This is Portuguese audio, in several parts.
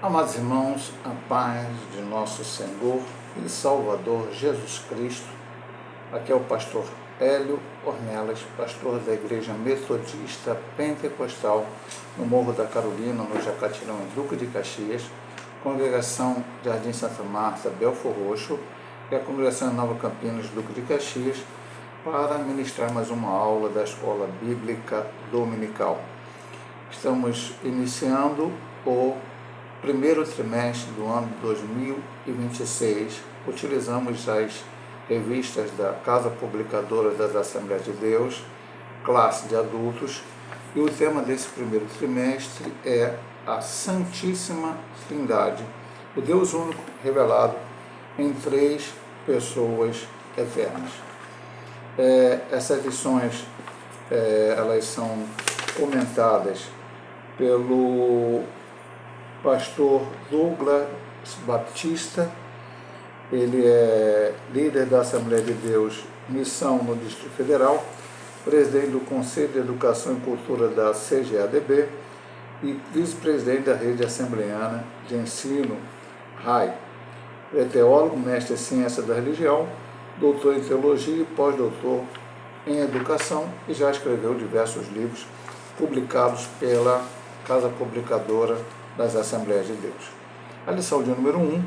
Amados irmãos, a paz de nosso Senhor e Salvador Jesus Cristo. Aqui é o pastor Hélio Ornelas, pastor da Igreja Metodista Pentecostal no Morro da Carolina, no Jacatirão, em Duque de Caxias, congregação Jardim Santa Marta, Belfor Roxo, e a congregação Nova Campinas, Duque de Caxias, para ministrar mais uma aula da Escola Bíblica Dominical. Estamos iniciando o primeiro trimestre do ano de 2026, utilizamos as revistas da Casa Publicadora das Assembleias de Deus, classe de adultos, e o tema desse primeiro trimestre é a Santíssima Trindade, o Deus único revelado em três pessoas eternas. Essas lições elas são comentadas pelo pastor Douglas Baptista. Ele é líder da Assembleia de Deus Missão no Distrito Federal, presidente do Conselho de Educação e Cultura da CGADB e vice-presidente da Rede Assembleiana de Ensino, RAI. É teólogo, mestre em Ciência da Religião, doutor em Teologia e pós-doutor em Educação, e já escreveu diversos livros publicados pela Casa Publicadora das Assembleias de Deus. A lição de número 1,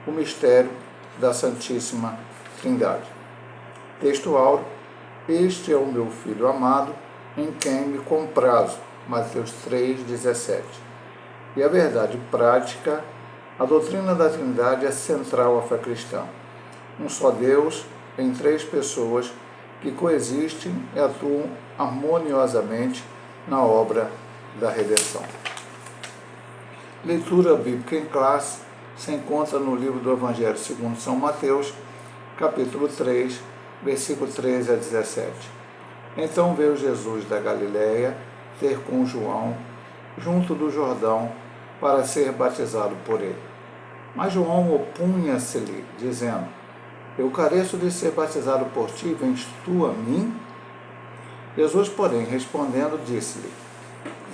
o mistério da Santíssima Trindade. Texto áureo: este é o meu Filho amado, em quem me comprazo. Mateus 3,17. E a verdade prática, a doutrina da Trindade é central à fé cristã. Um só Deus, em três pessoas, que coexistem e atuam harmoniosamente na obra da redenção. Leitura bíblica em classe se encontra no livro do Evangelho segundo São Mateus, capítulo 3, versículo 13 a 17. Então veio Jesus da Galiléia ter com João, junto do Jordão, para ser batizado por ele. Mas João opunha-se-lhe, dizendo: eu careço de ser batizado por ti, vens tu a mim? Jesus, porém, respondendo, disse-lhe: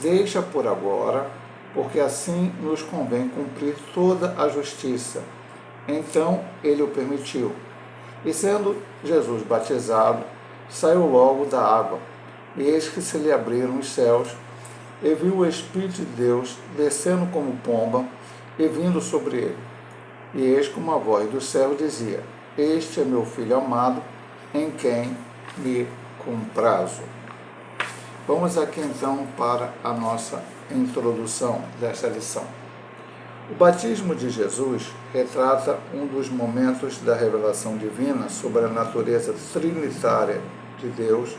deixa por agora, porque assim nos convém cumprir toda a justiça. Então ele o permitiu. E sendo Jesus batizado, saiu logo da água, e eis que se lhe abriram os céus, e viu o Espírito de Deus descendo como pomba e vindo sobre ele. E eis que uma voz do céu dizia: este é meu Filho amado, em quem me comprazo. Vamos aqui então para a nossa introdução desta lição. O batismo de Jesus retrata um dos momentos da revelação divina sobre a natureza trinitária de Deus.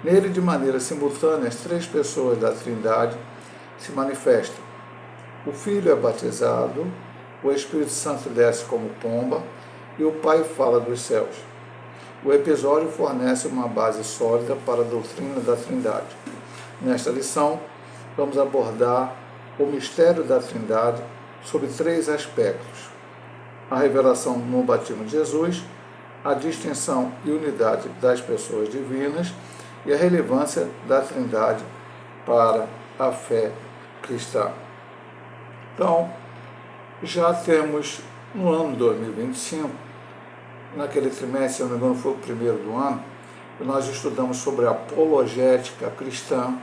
Nele, de maneira simultânea, as três pessoas da Trindade se manifestam. O Filho é batizado, o Espírito Santo desce como pomba e o Pai fala dos céus. O episódio fornece uma base sólida para a doutrina da Trindade. Nesta lição, vamos abordar o mistério da Trindade sob três aspectos: a revelação no batismo de Jesus, a distinção e unidade das pessoas divinas e a relevância da Trindade para a fé cristã. Então, já temos no ano 2025, naquele trimestre, se não me engano, foi o primeiro do ano, nós estudamos sobre a apologética cristã,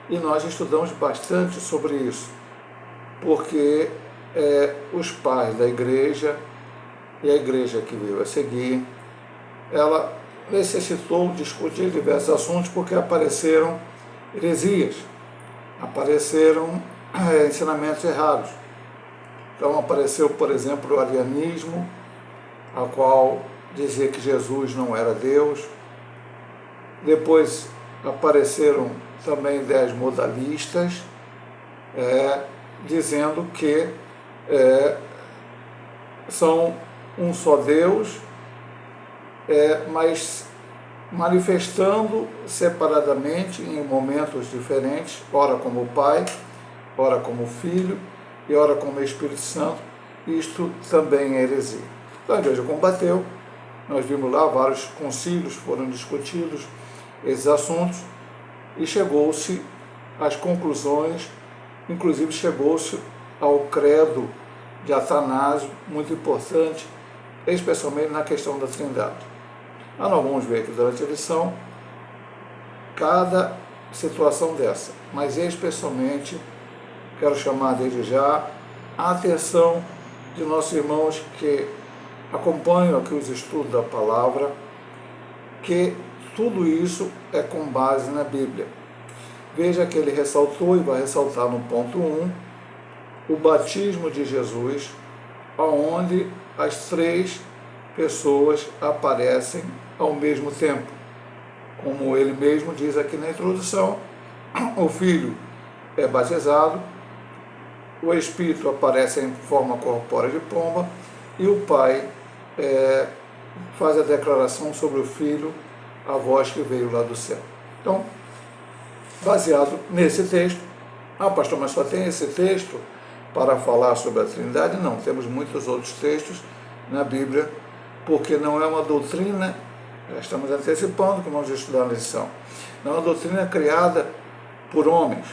e nós estudamos bastante sobre isso, porque os pais da igreja e a igreja que veio a seguir, ela necessitou discutir diversos assuntos, porque apareceram heresias, apareceram ensinamentos errados. Então apareceu, por exemplo, o arianismo, a qual dizia que Jesus não era Deus. Depois apareceram também ideias modalistas, dizendo que são um só Deus, mas manifestando separadamente em momentos diferentes, ora como Pai, ora como Filho e ora como Espírito Santo. Isto também é heresia. Então a igreja combateu, nós vimos lá, vários concílios foram discutidos esses assuntos, e chegou-se às conclusões, inclusive chegou-se ao credo de Atanásio, muito importante, especialmente na questão da Trindade. Nós vamos ver aqui durante a lição cada situação dessa, mas especialmente quero chamar desde já a atenção de nossos irmãos que acompanham aqui os estudos da palavra, que tudo isso é com base na Bíblia. Veja que ele ressaltou e vai ressaltar no ponto 1 o batismo de Jesus, onde as três pessoas aparecem ao mesmo tempo. Como ele mesmo diz aqui na introdução, o Filho é batizado, o Espírito aparece em forma corpórea de pomba e o Pai faz a declaração sobre o Filho, a voz que veio lá do céu. Então, baseado nesse texto, pastor, mas só tem esse texto para falar sobre a Trindade? Não, temos muitos outros textos na Bíblia, porque não é uma doutrina, já estamos antecipando que vamos estudar na lição, não é uma doutrina criada por homens,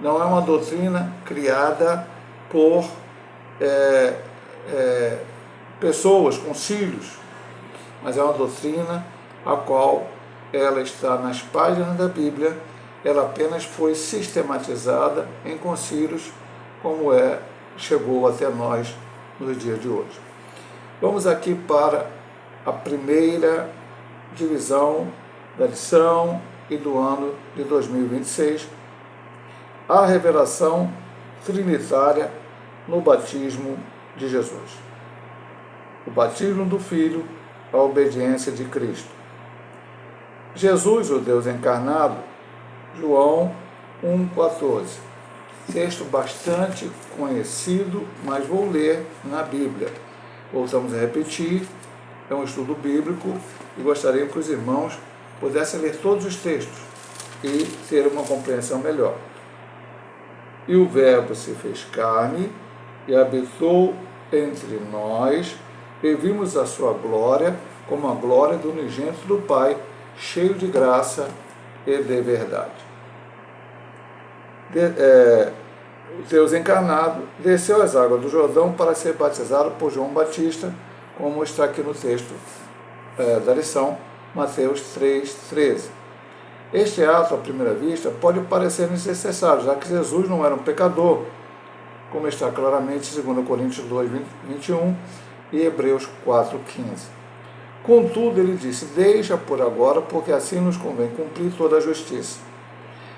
não é uma doutrina criada por pessoas, concílios, mas é uma doutrina a qual ela está nas páginas da Bíblia, ela apenas foi sistematizada em concílios, como chegou até nós nos dias de hoje. Vamos aqui para a primeira divisão da lição e do ano de 2026, a revelação trinitária no batismo de Jesus. O batismo do Filho, a obediência de Cristo. Jesus, o Deus encarnado, João 1,14. Texto bastante conhecido, mas vou ler na Bíblia. Voltamos a repetir, é um estudo bíblico e gostaria que os irmãos pudessem ler todos os textos e ter uma compreensão melhor. E o Verbo se fez carne e habitou entre nós, e vimos a sua glória como a glória do unigênito do Pai, cheio de graça e de verdade. Deus encarnado desceu às águas do Jordão para ser batizado por João Batista, como está aqui no texto da lição, Mateus 3,13. Este ato, à primeira vista, pode parecer desnecessário, já que Jesus não era um pecador, como está claramente em 2 Coríntios 2,21 e Hebreus 4,15. Contudo, ele disse, deixa por agora, porque assim nos convém cumprir toda a justiça.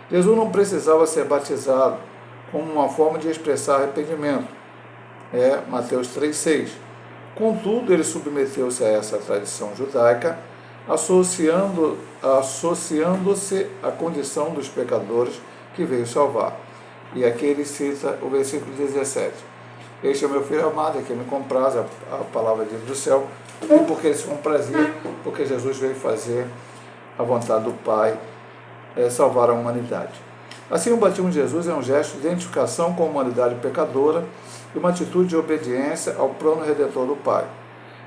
Jesus não precisava ser batizado como uma forma de expressar arrependimento. Mateus 3,6. Contudo, ele submeteu-se a essa tradição judaica, associando-se à condição dos pecadores que veio salvar. E aqui ele cita o versículo 17. Este é o meu filho amado, que me compraz, a palavra de Deus do céu, e porque ele se comprazia, porque Jesus veio fazer a vontade do Pai, salvar a humanidade. Assim, o batismo de Jesus é um gesto de identificação com a humanidade pecadora e uma atitude de obediência ao plano redentor do Pai.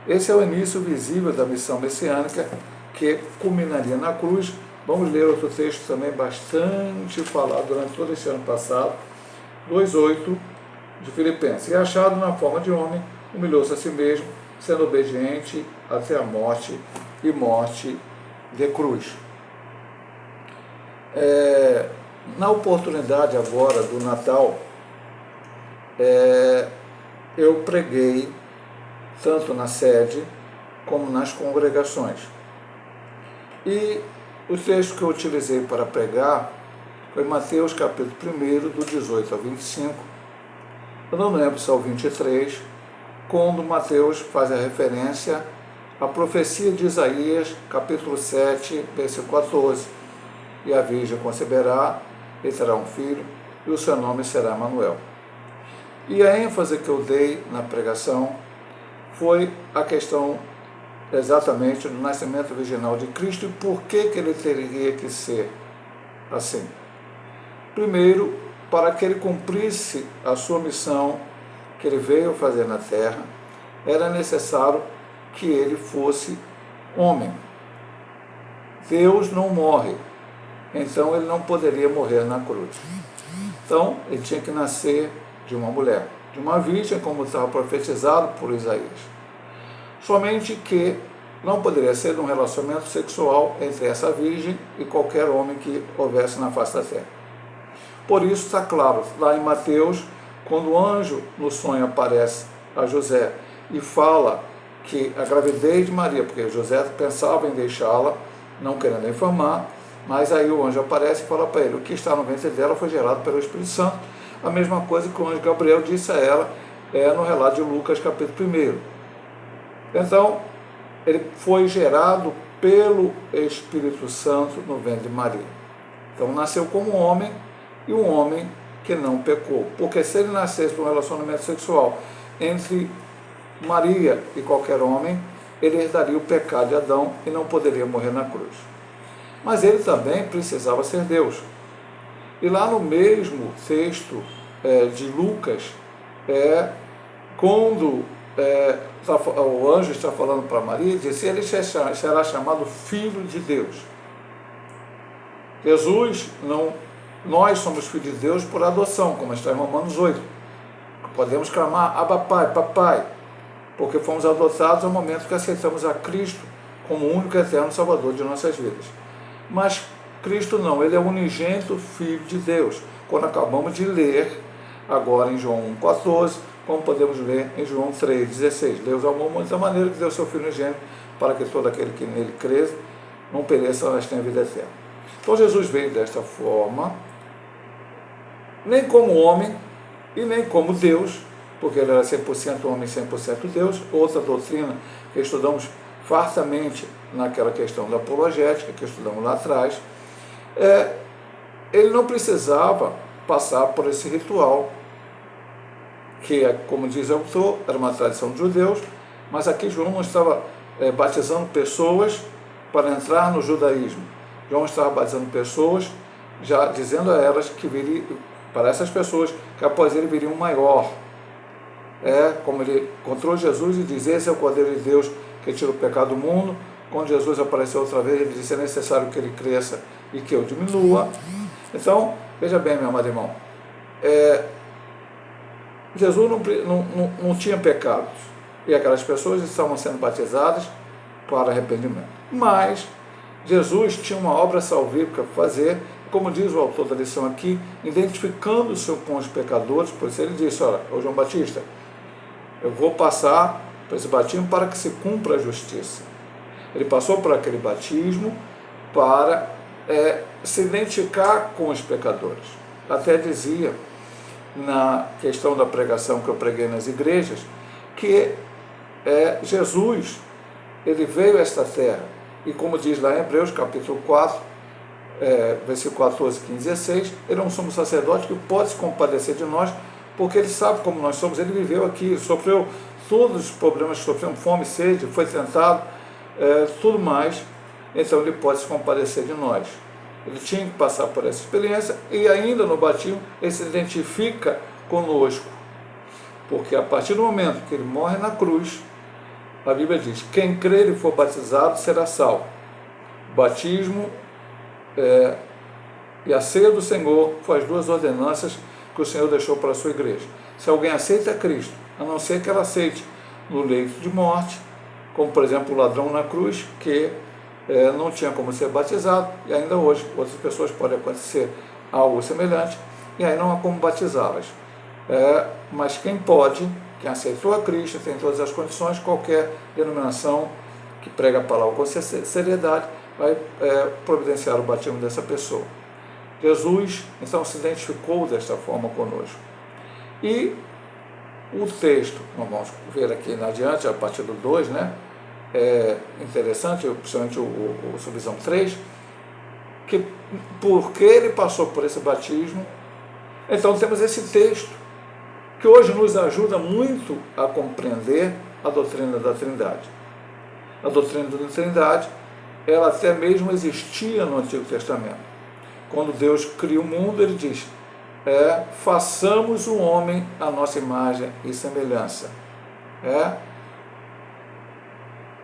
Esse é o início visível da missão messiânica que culminaria na cruz. Vamos ler outro texto também bastante falado durante todo esse ano passado, 2,8 de Filipenses. E achado na forma de homem, humilhou-se a si mesmo, sendo obediente até a morte e morte de cruz. Na oportunidade agora do Natal, eu preguei tanto na sede como nas congregações. E o texto que eu utilizei para pregar foi Mateus capítulo 1, do 18 ao 25, eu não lembro se é o 23, quando Mateus faz a referência à profecia de Isaías, capítulo 7, versículo 14, e a virgem conceberá, e terá um filho, e o seu nome será Emanuel. E a ênfase que eu dei na pregação foi a questão exatamente do nascimento virginal de Cristo e por que ele teria que ser assim. Primeiro, para que ele cumprisse a sua missão que ele veio fazer na terra, era necessário que ele fosse homem. Deus não morre, então ele não poderia morrer na cruz. Então, ele tinha que nascer de uma mulher, de uma virgem, como estava profetizado por Isaías. Somente que não poderia ser um relacionamento sexual entre essa virgem e qualquer homem que houvesse na face da terra. Por isso está claro, lá em Mateus, quando o anjo no sonho aparece a José e fala que a gravidez de Maria, porque José pensava em deixá-la, não querendo infamar, mas aí o anjo aparece e fala para ele, o que está no ventre dela foi gerado pelo Espírito Santo, a mesma coisa que o anjo Gabriel disse a ela no relato de Lucas, capítulo 1. Então, ele foi gerado pelo Espírito Santo no ventre de Maria. Então, nasceu como homem, e um homem que não pecou. Porque se ele nascesse num relacionamento sexual entre Maria e qualquer homem, ele herdaria o pecado de Adão e não poderia morrer na cruz. Mas ele também precisava ser Deus. E lá no mesmo texto de Lucas, quando o anjo está falando para Maria, diz: ele será chamado Filho de Deus. Jesus, nós somos filhos de Deus por adoção, como está em Romanos 8. Podemos clamar: Abba Pai, Papai, porque fomos adotados ao momento que aceitamos a Cristo como o único e eterno Salvador de nossas vidas. Mas Cristo não, ele é o unigênito Filho de Deus, quando acabamos de ler agora em João 1,14, como podemos ler em João 3,16. Deus amou muito da maneira que deu seu Filho unigênito, para que todo aquele que nele crê não pereça, mas tenha vida eterna. Então Jesus veio desta forma, nem como homem e nem como Deus, porque ele era 100% homem e 100% Deus. Outra doutrina que estudamos fartamente naquela questão da apologética, que estudamos lá atrás, ele não precisava passar por esse ritual, que, como diz o autor, era uma tradição dos judeus, mas aqui João não estava batizando pessoas para entrar no judaísmo. João estava batizando pessoas, já dizendo a elas que viria, para essas pessoas, que após ele viria um maior. Como ele encontrou Jesus e diz: esse é o Cordeiro de Deus que tira o pecado do mundo. Quando Jesus apareceu outra vez, ele disse: é necessário que ele cresça e que eu diminua. Então, veja bem, meu amado irmão, Jesus não tinha pecados, e aquelas pessoas estavam sendo batizadas para arrependimento. Mas Jesus tinha uma obra salvífica para fazer, como diz o autor da lição aqui, identificando-se com os pecadores. Por isso ele disse: olha, ô João Batista, eu vou passar por esse batismo para que se cumpra a justiça. Ele passou por aquele batismo para se identificar com os pecadores. Até dizia, na questão da pregação que eu preguei nas igrejas, que Jesus, ele veio a esta terra, e como diz lá em Hebreus, capítulo 4, versículo 14, 15 e 16, ele é um sumo sacerdote que pode se compadecer de nós, porque ele sabe como nós somos. Ele viveu aqui, sofreu todos os problemas, sofreu fome, sede, foi tentado, tudo mais, então ele pode se compadecer de nós. Ele tinha que passar por essa experiência, e ainda no batismo ele se identifica conosco, porque a partir do momento que ele morre na cruz, a Bíblia diz: quem crer e for batizado será salvo. O batismo e a ceia do Senhor foram as duas ordenanças que o Senhor deixou para a sua igreja. Se alguém aceita Cristo, a não ser que ela aceite no leito de morte, como por exemplo o ladrão na cruz, que não tinha como ser batizado, e ainda hoje outras pessoas podem acontecer algo semelhante, e aí não há como batizá-las. Mas quem pode, quem aceitou a Cristo, tem todas as condições, qualquer denominação que prega a palavra com seriedade, vai providenciar o batismo dessa pessoa. Jesus, então, se identificou desta forma conosco. E o texto, vamos ver aqui na adiante, a partir do 2, é interessante, principalmente o subvisão 3, que porque ele passou por esse batismo, então temos esse texto, que hoje nos ajuda muito a compreender a doutrina da Trindade. A doutrina da Trindade, ela até mesmo existia no Antigo Testamento. Quando Deus cria o mundo, ele diz: façamos o homem à nossa imagem e semelhança.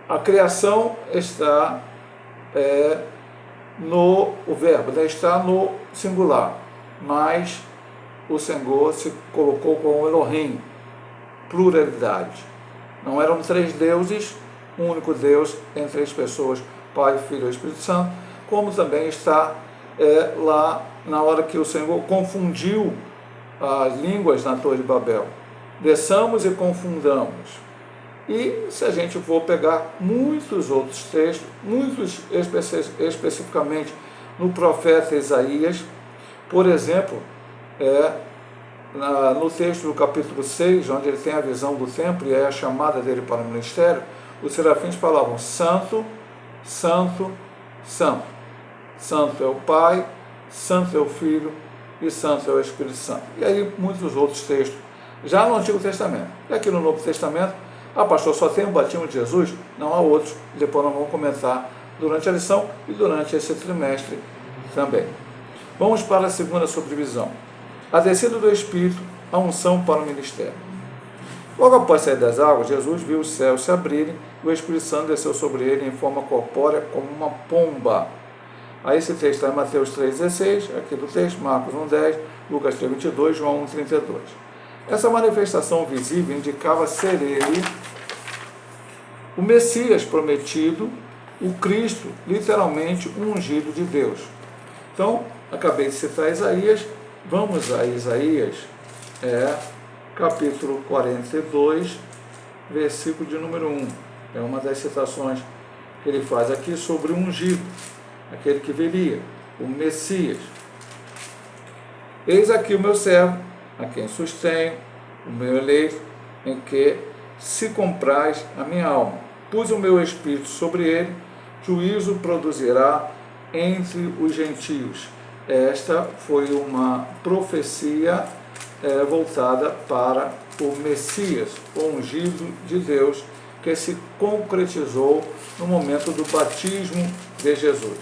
A criação está o verbo está no singular, mas o Senhor se colocou como Elohim, pluralidade. Não eram três deuses, um único Deus em três pessoas, Pai, Filho e Espírito Santo, como também está lá na hora que o Senhor confundiu as línguas na Torre de Babel. Desçamos e confundamos. E se a gente for pegar muitos outros textos, muitos especificamente no profeta Isaías, por exemplo, no texto do capítulo 6, onde ele tem a visão do templo e é a chamada dele para o ministério, os serafins falavam: Santo, Santo, Santo. Santo é o Pai, Santo é o Filho e Santo é o Espírito Santo. E aí muitos outros textos, já no Antigo Testamento. E aqui no Novo Testamento, pastor, só tem o batismo de Jesus? Não há outros. Depois nós vamos comentar durante a lição e durante esse trimestre também. Vamos para a segunda subdivisão. A descida do Espírito, a unção para o ministério. Logo após sair das águas, Jesus viu os céus se abrirem e o Espírito Santo desceu sobre ele em forma corpórea como uma pomba. Aí esse texto está em Mateus 3,16, aqui do texto, Marcos 1,10, Lucas 3,22, João 1,32. Essa manifestação visível indicava ser ele o Messias prometido, o Cristo, literalmente o ungido de Deus. Então, acabei de citar Isaías, vamos a Isaías, capítulo 42, versículo de número 1. É uma das citações que ele faz aqui sobre o ungido, aquele que viria, o Messias. Eis aqui o meu servo, a quem sustenho, o meu eleito, em que se compraz a minha alma. Pus o meu espírito sobre ele, juízo produzirá entre os gentios. Esta foi uma profecia voltada para o Messias, o ungido de Deus, que se concretizou no momento do batismo de Jesus.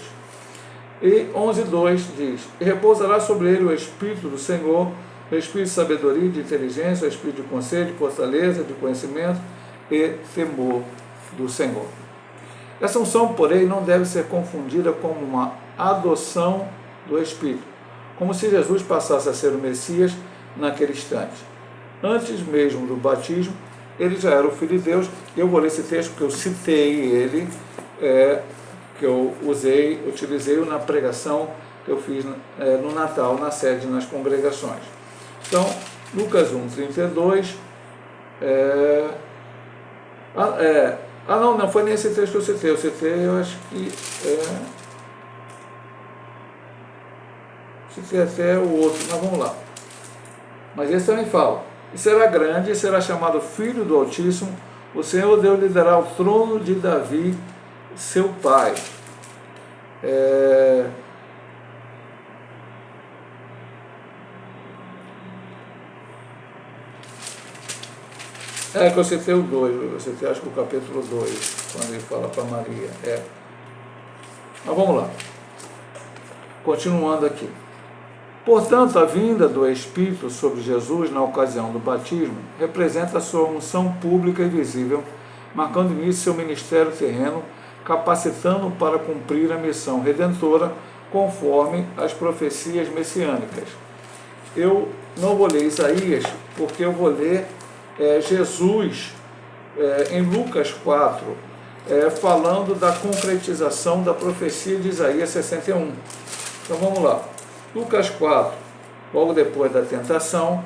E 11:2 diz: e repousará sobre ele o Espírito do Senhor, o Espírito de sabedoria, de inteligência, o Espírito de conselho, de fortaleza, de conhecimento e temor do Senhor. Essa unção, porém, não deve ser confundida com uma adoção do Espírito, como se Jesus passasse a ser o Messias naquele instante. Antes mesmo do batismo, ele já era o Filho de Deus. Eu vou ler esse texto porque eu citei ele, que eu utilizei na pregação que eu fiz no Natal, na sede, nas congregações. Então, Lucas 1:32, não foi nem esse texto que eu citei, eu acho que citei até o outro, mas vamos lá. Mas esse também fala: e será grande, e será chamado Filho do Altíssimo, o Senhor Deus lhe dará o trono de Davi, seu pai. Que eu citei o 2, eu citei acho que o capítulo 2, quando ele fala para Maria. Mas vamos lá. Continuando aqui. Portanto, a vinda do Espírito sobre Jesus na ocasião do batismo representa a sua unção pública e visível, marcando início seu ministério terreno, capacitando-o para cumprir a missão redentora conforme as profecias messiânicas. Eu não vou ler Isaías, porque eu vou ler Jesus em Lucas 4, falando da concretização da profecia de Isaías 61. Então vamos lá. Lucas 4, logo depois da tentação,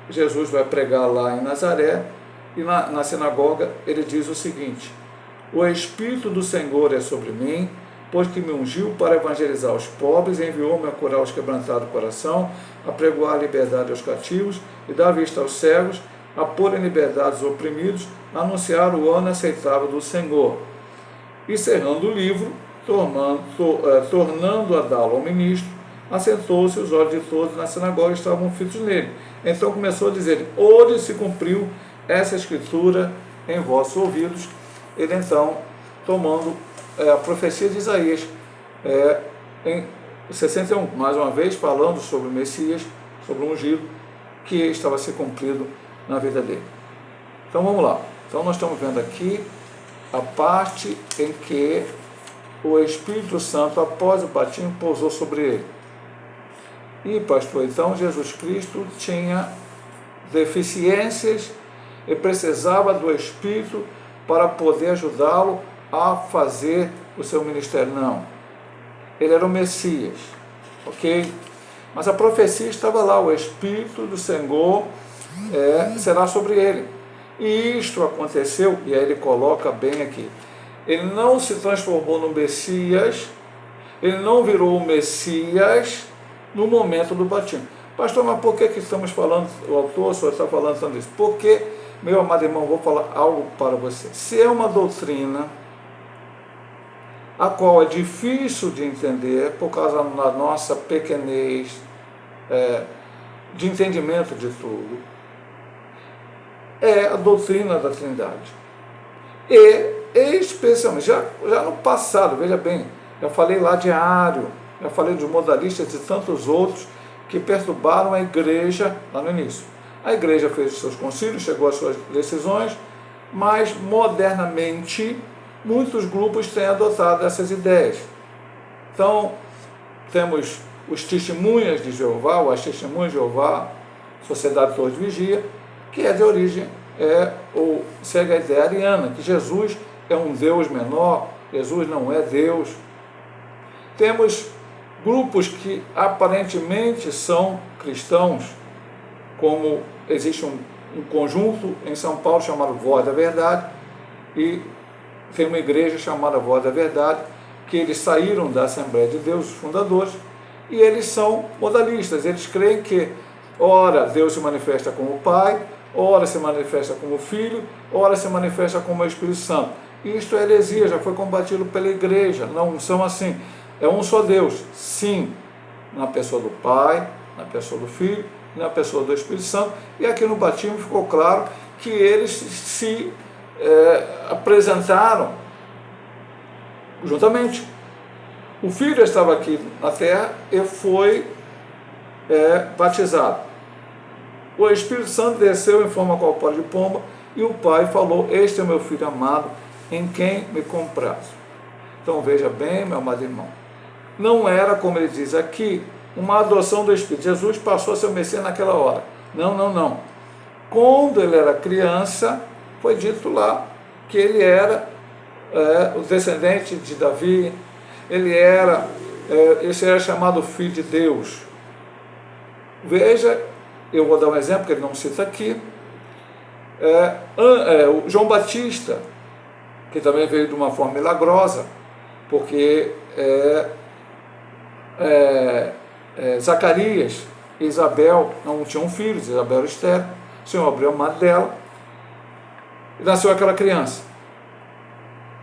Jesus vai pregar lá em Nazaré, e na sinagoga ele diz o seguinte: o Espírito do Senhor é sobre mim, pois que me ungiu para evangelizar os pobres, enviou-me a curar os quebrantados do coração, a pregoar a liberdade aos cativos e dar vista aos cegos, a pôr em liberdade os oprimidos, a anunciar o ano aceitável do Senhor. E cerrando o livro, tornando a dá-lo ao ministro, assentou-se, os olhos de todos na sinagoga estavam fitos nele. Então começou a dizer: hoje se cumpriu essa escritura em vossos ouvidos. Ele então, tomando a profecia de Isaías, em 61, mais uma vez falando sobre o Messias, sobre o ungido, que estava a ser cumprido na vida dele. Então vamos lá. Então nós estamos vendo aqui a parte em que o Espírito Santo, após o batismo, pousou sobre ele. E, pastor, então Jesus Cristo tinha deficiências e precisava do Espírito para poder ajudá-lo a fazer o seu ministério. Não. Ele era o Messias, ok? Mas a profecia estava lá, o Espírito do Senhor será sobre ele. E isto aconteceu, e aí ele coloca bem aqui, ele não se transformou no Messias, ele não virou o Messias no momento do batismo. Pastor, mas por que estamos falando, o autor só está falando tanto isso? Porque, meu amado irmão, vou falar algo para você. Se é uma doutrina a qual é difícil de entender por causa da nossa pequenez de entendimento de tudo, é a doutrina da Trindade. E especialmente, já no passado, veja bem, já falei lá de Ário, já falei dos modalistas e tantos outros que perturbaram a igreja lá no início. A igreja fez os seus concílios, chegou às suas decisões, mas modernamente muitos grupos têm adotado essas ideias. Então, temos os testemunhas de Jeová, ou as testemunhas de Jeová, Sociedade Torre de Vigia, que é de origem, ou segue a ideia ariana, que Jesus é um Deus menor, Jesus não é Deus. Temos grupos que aparentemente são cristãos, como existe um conjunto em São Paulo chamado Voz da Verdade, e tem uma igreja chamada Voz da Verdade, que eles saíram da Assembleia de Deus, os fundadores, e eles são modalistas, eles creem que ora Deus se manifesta como Pai, ora se manifesta como Filho, ora se manifesta como Espírito Santo. Isto é heresia, já foi combatido pela igreja, não são assim. É um só Deus, sim, na pessoa do Pai, na pessoa do Filho, na pessoa do Espírito Santo, e aqui no batismo ficou claro que eles se apresentaram juntamente. O Filho estava aqui na terra e foi batizado. O Espírito Santo desceu em forma corpórea de pomba e o Pai falou: este é o meu Filho amado, em quem me comprazo. Então veja bem, meu amado irmão, não era, como ele diz aqui, uma adoção do Espírito. Jesus passou a ser o Messias naquela hora. Não. Quando ele era criança, foi dito lá que ele era o descendente de Davi, ele era chamado Filho de Deus. Veja, eu vou dar um exemplo que ele não cita aqui, o João Batista, que também veio de uma forma milagrosa, porque Zacarias e Isabel não tinham filhos, Isabel era estéril, o Senhor abriu a mão dela e nasceu aquela criança.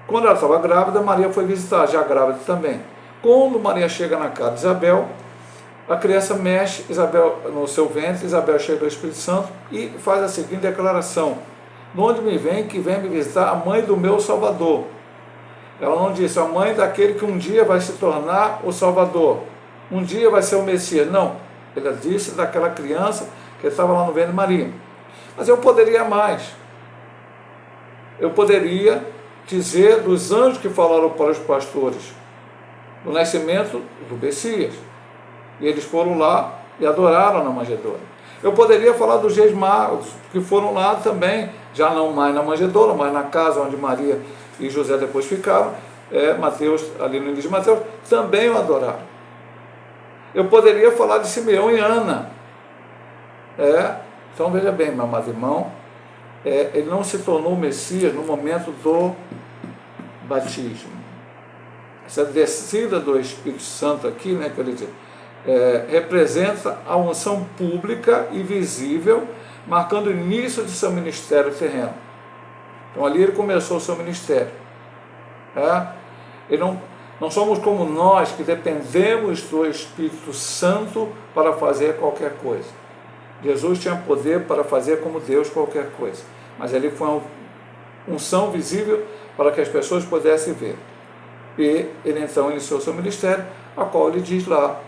Quando ela estava grávida, Maria foi visitar, já grávida também. Quando Maria chega na casa de Isabel, a criança mexe Isabel no seu ventre, Isabel chega ao Espírito Santo e faz a seguinte declaração: de onde me vem que vem me visitar a mãe do meu Salvador? Ela não disse a mãe daquele que um dia vai se tornar o Salvador, um dia vai ser o Messias. Não, ela disse daquela criança que estava lá no ventre de Maria. Mas eu poderia mais. Eu poderia dizer dos anjos que falaram para os pastores do nascimento do Messias. E eles foram lá e adoraram na manjedoura. Eu poderia falar dos reis magos, que foram lá também, já não mais na manjedoura, mas na casa onde Maria e José depois ficaram, Mateus, ali no início de Mateus, também o adoraram. Eu poderia falar de Simeão e Ana. Então veja bem, meu amado irmão, ele não se tornou Messias no momento do batismo. Essa descida do Espírito Santo aqui, quer dizer, representa a unção pública e visível, marcando o início de seu ministério terreno. Então ali ele começou o seu ministério. Ele não somos como nós, que dependemos do Espírito Santo para fazer qualquer coisa. Jesus tinha poder para fazer como Deus qualquer coisa, mas ali foi uma unção visível para que as pessoas pudessem ver. E ele então iniciou seu ministério, a qual ele diz lá,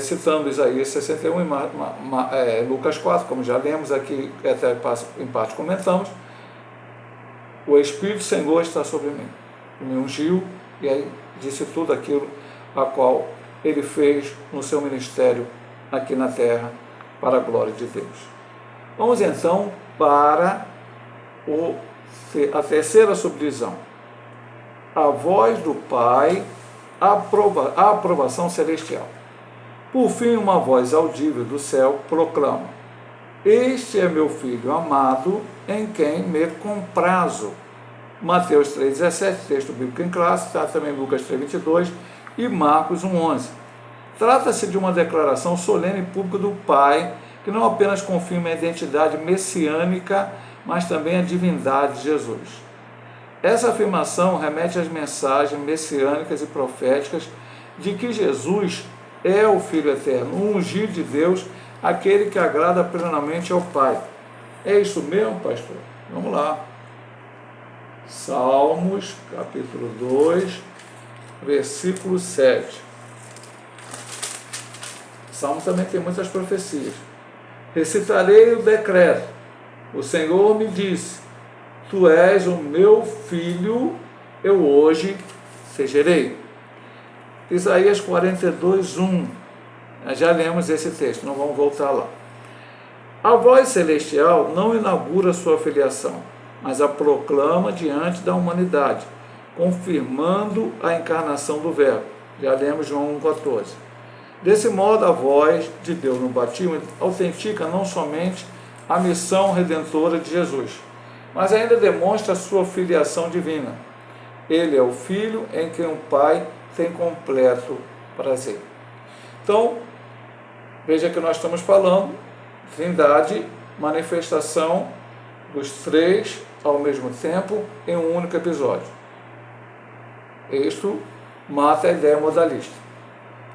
citando Isaías 61 e Lucas 4, como já lemos aqui, até em parte comentamos: o Espírito do Senhor está sobre mim, me ungiu, e aí disse tudo aquilo a qual ele fez no seu ministério aqui na terra para a glória de Deus. Vamos então para a terceira subdivisão. A voz do Pai, a aprovação celestial. Por fim, uma voz audível do céu proclama: Este é meu Filho amado, em quem me comprazo. Mateus 3,17, texto bíblico em classe, está também Lucas 3,22 e Marcos 1,11. Trata-se de uma declaração solene e pública do Pai, que não apenas confirma a identidade messiânica, mas também a divindade de Jesus. Essa afirmação remete às mensagens messiânicas e proféticas de que Jesus é o Filho eterno, o ungido de Deus, aquele que agrada plenamente ao Pai. É isso mesmo, pastor? Vamos lá. Salmos, capítulo 2, versículo 7. Salmo também tem muitas profecias. Recitarei o decreto. O Senhor me disse: Tu és o meu filho, eu hoje te gerei. Isaías 42:1. Já lemos esse texto, não vamos voltar lá. A voz celestial não inaugura sua filiação, mas a proclama diante da humanidade, confirmando a encarnação do Verbo. Já lemos João 1,14. Desse modo, a voz de Deus no batismo autentica não somente a missão redentora de Jesus, mas ainda demonstra a sua filiação divina. Ele é o Filho em quem o Pai tem completo prazer. Então, veja que nós estamos falando Trindade, manifestação dos três ao mesmo tempo em um único episódio. Isto mata a ideia modalista.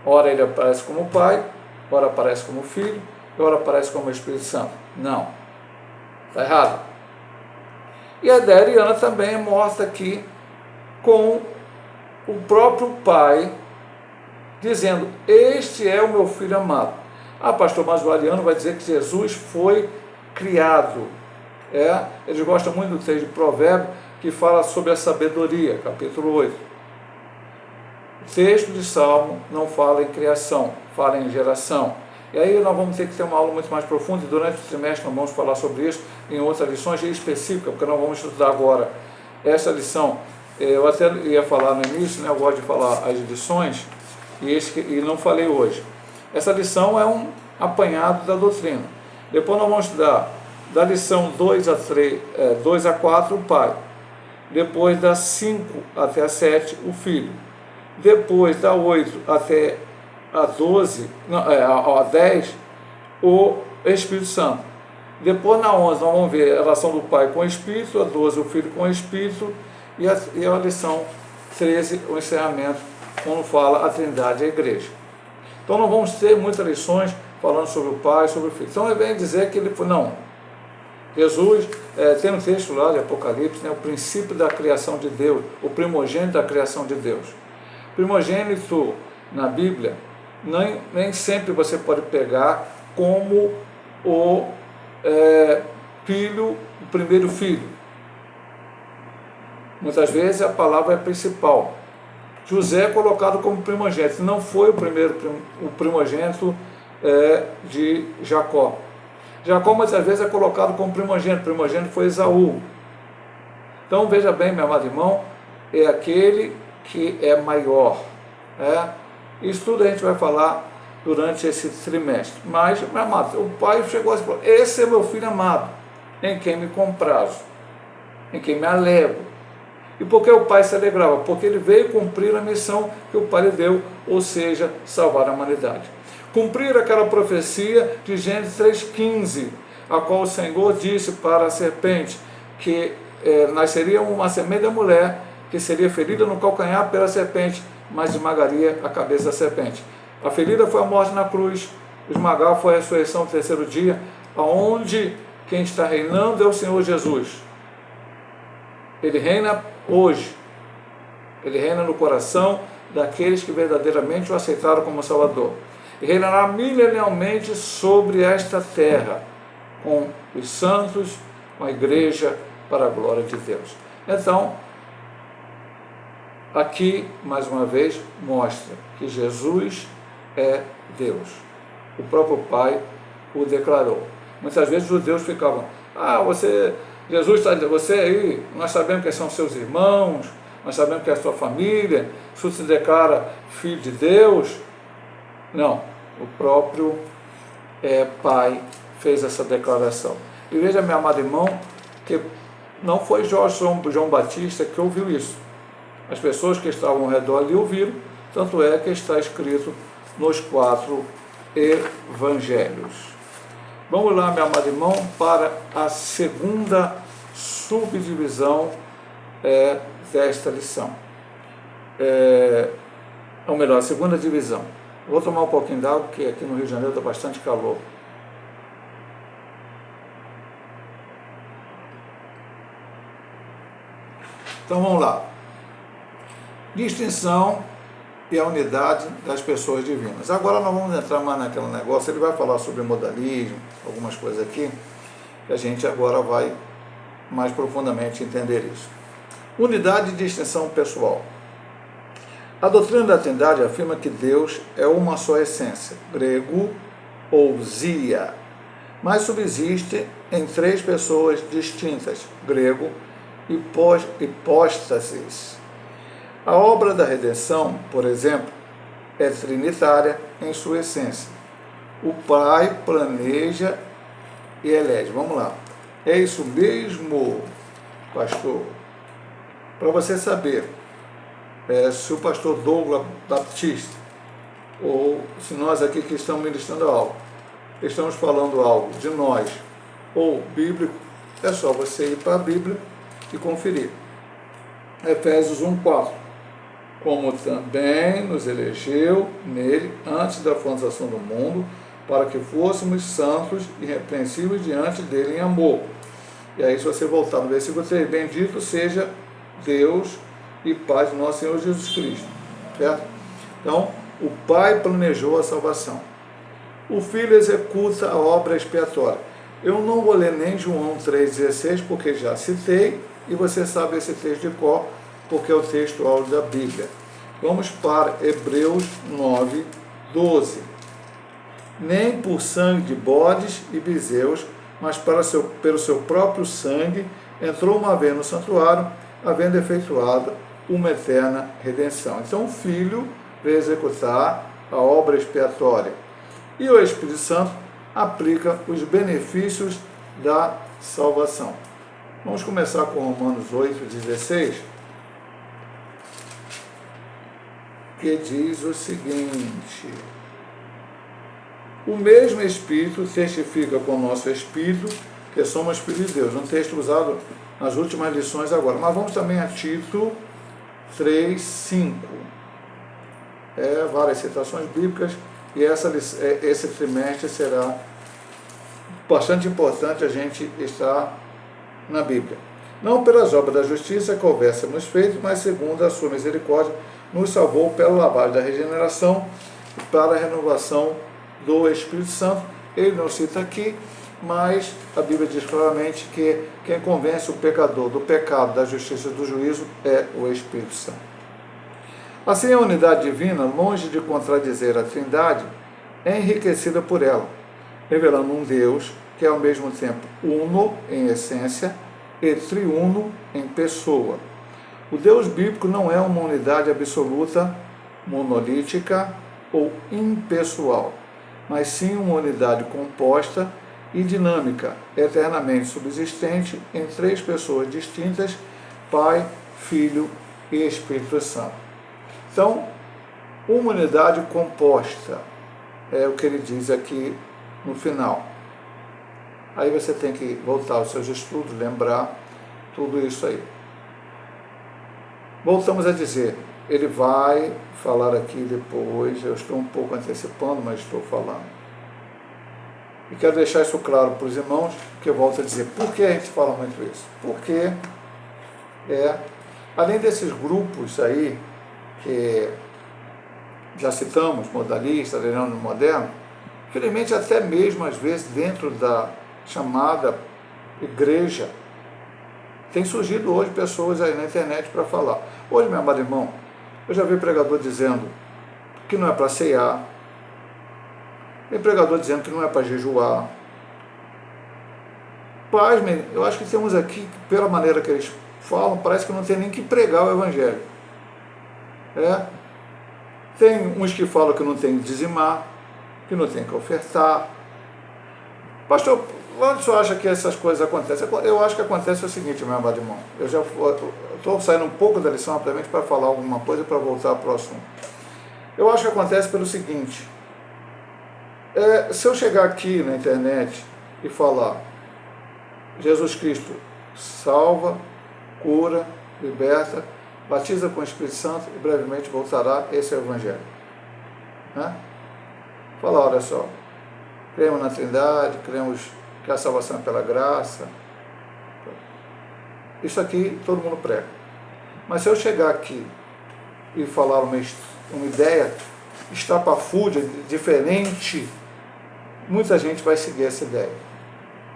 Ora ele aparece como Pai, ora aparece como Filho, ora aparece como Espírito Santo. Não. Está errado. E a ideia ariana também é morta aqui com o próprio Pai dizendo: Este é o meu Filho amado. Pastor, mas o ariano vai dizer que Jesus foi criado. Eles gostam muito do texto de Provérbio que fala sobre a sabedoria, capítulo 8. O texto de Salmo não fala em criação, fala em geração. E aí nós vamos ter que ter uma aula muito mais profunda, e durante o trimestre nós vamos falar sobre isso em outras lições específicas, porque nós vamos estudar agora essa lição. Eu até ia falar no início, eu gosto de falar as lições, e não falei hoje. Essa lição é um apanhado da doutrina. Depois nós vamos estudar da lição 2 a 4, o Pai. Depois da 5 até a 7, o Filho. Depois da 8 até a 10, o Espírito Santo. Depois na 11 nós vamos ver a relação do Pai com o Espírito, a 12 o Filho com o Espírito, e a lição 13, o encerramento, quando fala a Trindade e a Igreja. Então não vamos ter muitas lições falando sobre o Pai, sobre o Filho. Então ele vem dizer que ele foi, não. Jesus, tem um texto lá de Apocalipse, o princípio da criação de Deus, o primogênito da criação de Deus. Primogênito na Bíblia, nem sempre você pode pegar como o filho, o primeiro filho. Muitas vezes a palavra é principal. José é colocado como primogênito, não foi o primogênito de Jacó. Jacó muitas vezes é colocado como primogênito foi Esaú. Então veja bem, meu amado irmão, é aquele que é maior. Isso tudo a gente vai falar durante esse trimestre. Mas, meu amado, o pai chegou assim e falou: esse é meu filho amado, em quem me comprazo, em quem me alegro. E por que o pai se alegrava? Porque ele veio cumprir a missão que o pai lhe deu, ou seja, salvar a humanidade. Cumprir aquela profecia de Gênesis 3,15, a qual o Senhor disse para a serpente que nasceria uma semente da mulher, que seria ferida no calcanhar pela serpente, mas esmagaria a cabeça da serpente. A ferida foi a morte na cruz, esmagar foi a ressurreição do terceiro dia, aonde quem está reinando é o Senhor Jesus. Ele reina hoje, ele reina no coração daqueles que verdadeiramente o aceitaram como Salvador. E reinará milenialmente sobre esta terra, com os santos, com a igreja, para a glória de Deus. Então, aqui, mais uma vez, mostra que Jesus é Deus. o próprio Pai o declarou. Muitas vezes os judeus ficavam, Jesus está, você aí, nós sabemos quem são seus irmãos, nós sabemos que é a sua família, isso se declara filho de Deus. Não, o próprio Pai fez essa declaração. E veja, meu amado irmão, que não foi João Batista que ouviu isso. As pessoas que estavam ao redor ali ouviram, tanto é que está escrito nos 4 evangelhos. Vamos lá, meu amado irmão, para a segunda subdivisão desta lição. Ou melhor, a segunda divisão. Vou tomar um pouquinho d'água, porque aqui no Rio de Janeiro está bastante calor. Então vamos lá. Distinção e a unidade das pessoas divinas. Agora nós vamos entrar mais naquele negócio, ele vai falar sobre modalismo, algumas coisas aqui, que a gente agora vai mais profundamente entender isso. Unidade e distinção pessoal. A doutrina da Trindade afirma que Deus é uma só essência, grego, ousia, mas subsiste em 3 pessoas distintas, grego, hipóstases. A obra da redenção, por exemplo, é trinitária em sua essência. O Pai planeja e elege. Vamos lá. É isso mesmo, pastor? Para você saber se o pastor Douglas Baptista, ou se nós aqui que estamos ministrando algo, estamos falando algo de nós, ou bíblico, é só você ir para a Bíblia e conferir. Efésios 1:4. Como também nos elegeu nele antes da fundação do mundo, para que fôssemos santos e irrepreensíveis diante dele em amor. E aí, se você voltar no versículo 3, bendito seja Deus e Pai de nosso Senhor Jesus Cristo. Certo? Então, o Pai planejou a salvação. O Filho executa a obra expiatória. Eu não vou ler nem João 3,16, porque já citei, e você sabe esse texto de cor, porque é o texto áudio da Bíblia. Vamos para Hebreus 9:12. Nem por sangue de bodes e bezeus, mas pelo seu próprio sangue, entrou uma vez no santuário, havendo efetuado uma eterna redenção. Então o Filho veio executar a obra expiatória. E o Espírito Santo aplica os benefícios da salvação. Vamos começar com Romanos 8:16, que diz o seguinte: o mesmo Espírito testifica com o nosso Espírito que somos filhos de Deus. Um texto usado nas últimas lições agora. Mas vamos também a Tito 3:5. Várias citações bíblicas, e esse trimestre será bastante importante a gente estar na Bíblia. Não pelas obras da justiça que houvéssemos feito, mas segundo a sua misericórdia, nos salvou pela lavagem da regeneração e para a renovação do Espírito Santo. Ele não cita aqui, mas a Bíblia diz claramente que quem convence o pecador do pecado, da justiça e do juízo é o Espírito Santo. Assim, a unidade divina, longe de contradizer a Trindade, é enriquecida por ela, revelando um Deus que é ao mesmo tempo uno em essência e triuno em pessoa. O Deus bíblico não é uma unidade absoluta, monolítica ou impessoal, mas sim uma unidade composta e dinâmica, eternamente subsistente em 3 pessoas distintas, Pai, Filho e Espírito Santo. Então, uma unidade composta é o que ele diz aqui no final. Aí você tem que voltar aos seus estudos, lembrar tudo isso aí. Voltamos a dizer, ele vai falar aqui depois, eu estou um pouco antecipando, mas estou falando. E quero deixar isso claro para os irmãos, que eu volto a dizer, por que a gente fala muito isso? Porque, além desses grupos aí, que já citamos, modalista, ariano moderno, infelizmente até mesmo às vezes dentro da chamada igreja, tem surgido hoje pessoas aí na internet para falar. Hoje, meu amado irmão, eu já vi pregador dizendo que não é para ceiar. Tem pregador dizendo que não é para jejuar. Pasmem, eu acho que temos aqui, pela maneira que eles falam, parece que não tem nem que pregar o Evangelho. Tem uns que falam que não tem que dizimar, que não tem que ofertar. Pastor, onde o senhor acha que essas coisas acontecem? Eu acho que acontece o seguinte, meu amado irmão. Eu já estou saindo um pouco da lição rapidamente para falar alguma coisa para voltar para o assunto. Eu acho que acontece pelo seguinte. Se eu chegar aqui na internet e falar Jesus Cristo salva, cura, liberta, batiza com o Espírito Santo e brevemente voltará, esse é o Evangelho. Falar, olha só, cremos na Trindade, cremos que a salvação é pela graça. Isso aqui todo mundo prega. Mas se eu chegar aqui e falar uma ideia estapafúrdia, diferente, muita gente vai seguir essa ideia.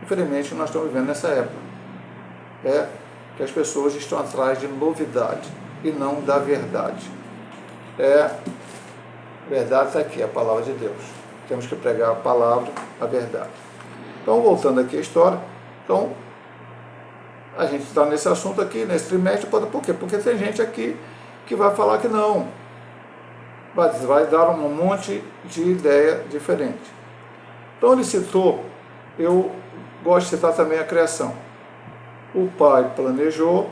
Infelizmente, nós estamos vivendo nessa época. Que as pessoas estão atrás de novidade e não da verdade. A verdade está aqui, a palavra de Deus. Temos que pregar a palavra, a verdade. Então, voltando aqui à história, então, a gente está nesse assunto aqui, nesse trimestre, por quê? Porque tem gente aqui que vai falar que não. Vai dar um monte de ideia diferente. Então, ele citou, eu gosto de citar também a criação. O pai planejou,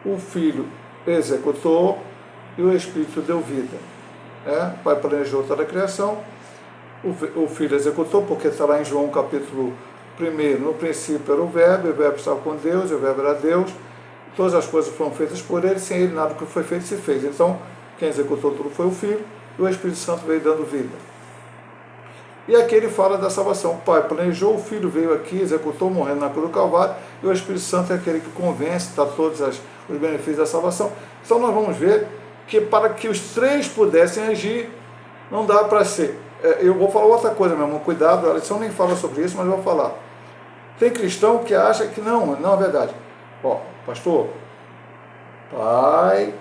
o filho executou e o Espírito deu vida. O pai planejou toda a criação, o filho executou, porque está lá em João capítulo 1, no princípio era o verbo estava com Deus, e o verbo era Deus, todas as coisas foram feitas por ele, sem ele nada do que foi feito se fez. Então, quem executou tudo foi o filho, e o Espírito Santo veio dando vida. E aqui ele fala da salvação. O pai planejou, o filho veio aqui, executou, morrendo na cruz do Calvário, e o Espírito Santo é aquele que convence, dá todos os benefícios da salvação. Então nós vamos ver que para que os três pudessem agir, não dá para ser. Eu vou falar outra coisa, meu irmão, cuidado, a lição nem fala sobre isso, mas eu vou falar. Tem cristão que acha que não é verdade. Pastor, Pai,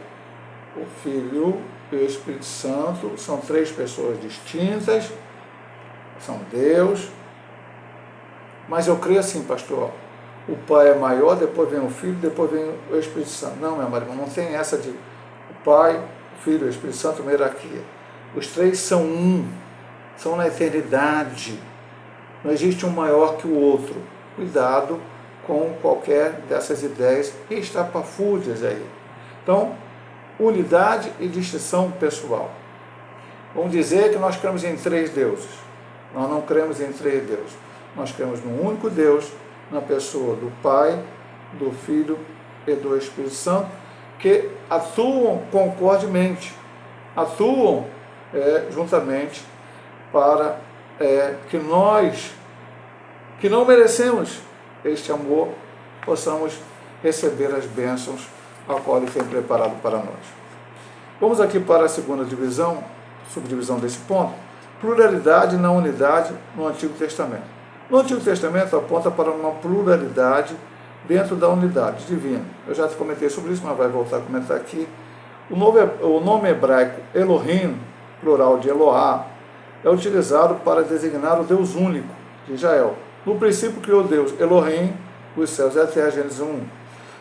o Filho e o Espírito Santo são três pessoas distintas, são Deus, mas eu creio assim, pastor, o Pai é maior, depois vem o Filho, depois vem o Espírito Santo. Não, meu marido, não tem essa de o Pai, o Filho e o Espírito Santo, uma hierarquia. Os três são um, são na eternidade, não existe um maior que o outro. Cuidado com qualquer dessas ideias estapafúrdias aí. Então, unidade e distinção pessoal. Vamos dizer que nós cremos em três deuses. Nós não cremos em três deuses. Nós cremos num único Deus, na pessoa do Pai, do Filho e do Espírito Santo, que atuam concordemente, atuam juntamente para que nós, que não merecemos este amor, possamos receber as bênçãos a qual Ele tem preparado para nós. Vamos aqui para a segunda divisão, subdivisão desse ponto, pluralidade na unidade no Antigo Testamento. No Antigo Testamento aponta para uma pluralidade dentro da unidade divina. Eu já comentei sobre isso, mas vai voltar a comentar aqui. O nome hebraico Elohim, plural de Eloá, é utilizado para designar o Deus único de Israel. No princípio criou Deus, Elohim, os céus e a terra, Gênesis 1.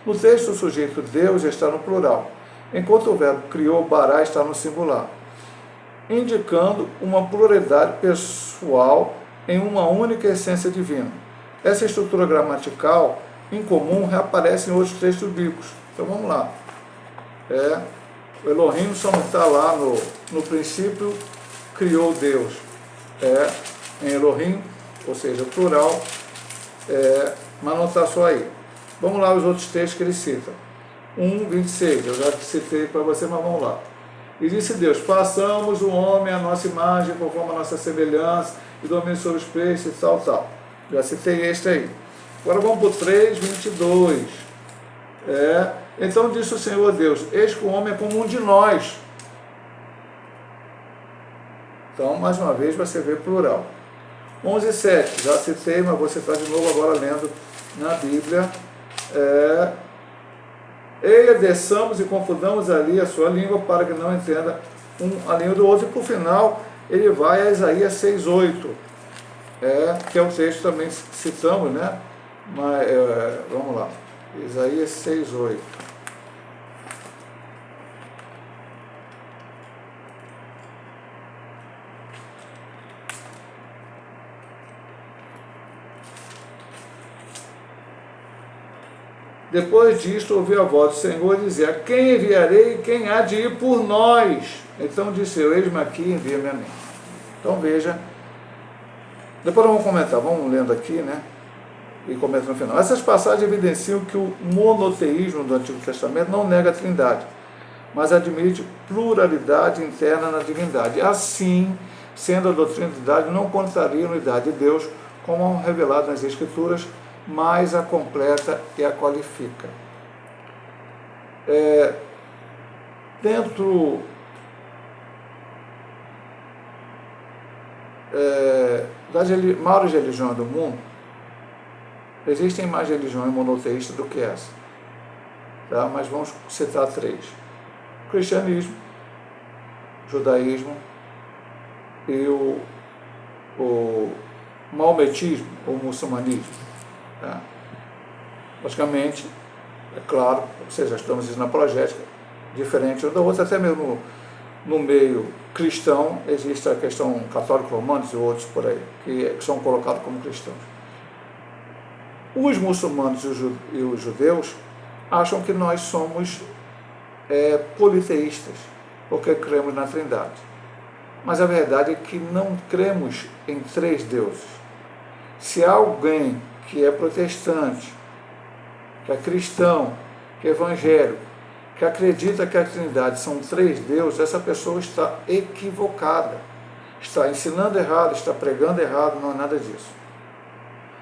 No texto, o sujeito Deus está no plural, enquanto o verbo criou, Bará, está no singular, indicando uma pluralidade pessoal em uma única essência divina. Essa estrutura gramatical incomum reaparece em outros textos bíblicos. Então vamos lá. O Elohim só não está lá no princípio, criou Deus. Em Elohim, ou seja, plural, mas não está só aí. Vamos lá os outros textos que ele cita. 1:26, eu já citei para você, mas vamos lá. E disse Deus, façamos o homem à nossa imagem, conforme a nossa semelhança, e domine sobre os peixes, tal. Já citei este aí. Agora vamos para o 3:22. Então disse o Senhor Deus, eis que o homem é como um de nós. Então, mais uma vez, você vê plural. 11:7, já citei, mas vou citar de novo agora lendo na Bíblia. Eia, desçamos e confundamos ali a sua língua para que não entenda a língua do outro. E por final, ele vai a Isaías 6,8, que é o texto também citamos, né? Mas, vamos lá, Isaías 6,8. Depois disto ouvi a voz do Senhor dizer: quem enviarei e quem há de ir por nós? Então disse eu: eis-me aqui, envia-me a mim. Então veja, depois vamos comentar, vamos lendo aqui, né? E comenta no final. Essas passagens evidenciam que o monoteísmo do Antigo Testamento não nega a Trindade, mas admite pluralidade interna na divindade. Assim, sendo a doutrina da Trindade, não contraria a unidade de Deus, como revelado nas Escrituras, mas a completa e a qualifica. Dentro das maiores religiões do mundo, existem mais religiões monoteístas do que essa, tá? Mas vamos citar 3: cristianismo, judaísmo e o maometismo ou muçulmanismo. Tá? Logicamente, é claro, ou seja, estamos na projética, diferente uma da outra, até mesmo no meio cristão existe a questão católico-romanos e outros por aí, que são colocados como cristãos. Os muçulmanos e os judeus acham que nós somos politeístas, porque cremos na Trindade. Mas a verdade é que não cremos em 3 deuses. Se há alguém que é protestante, que é cristão, que é evangélico, que acredita que a Trindade são 3 deuses, essa pessoa está equivocada, está ensinando errado, está pregando errado, não é nada disso.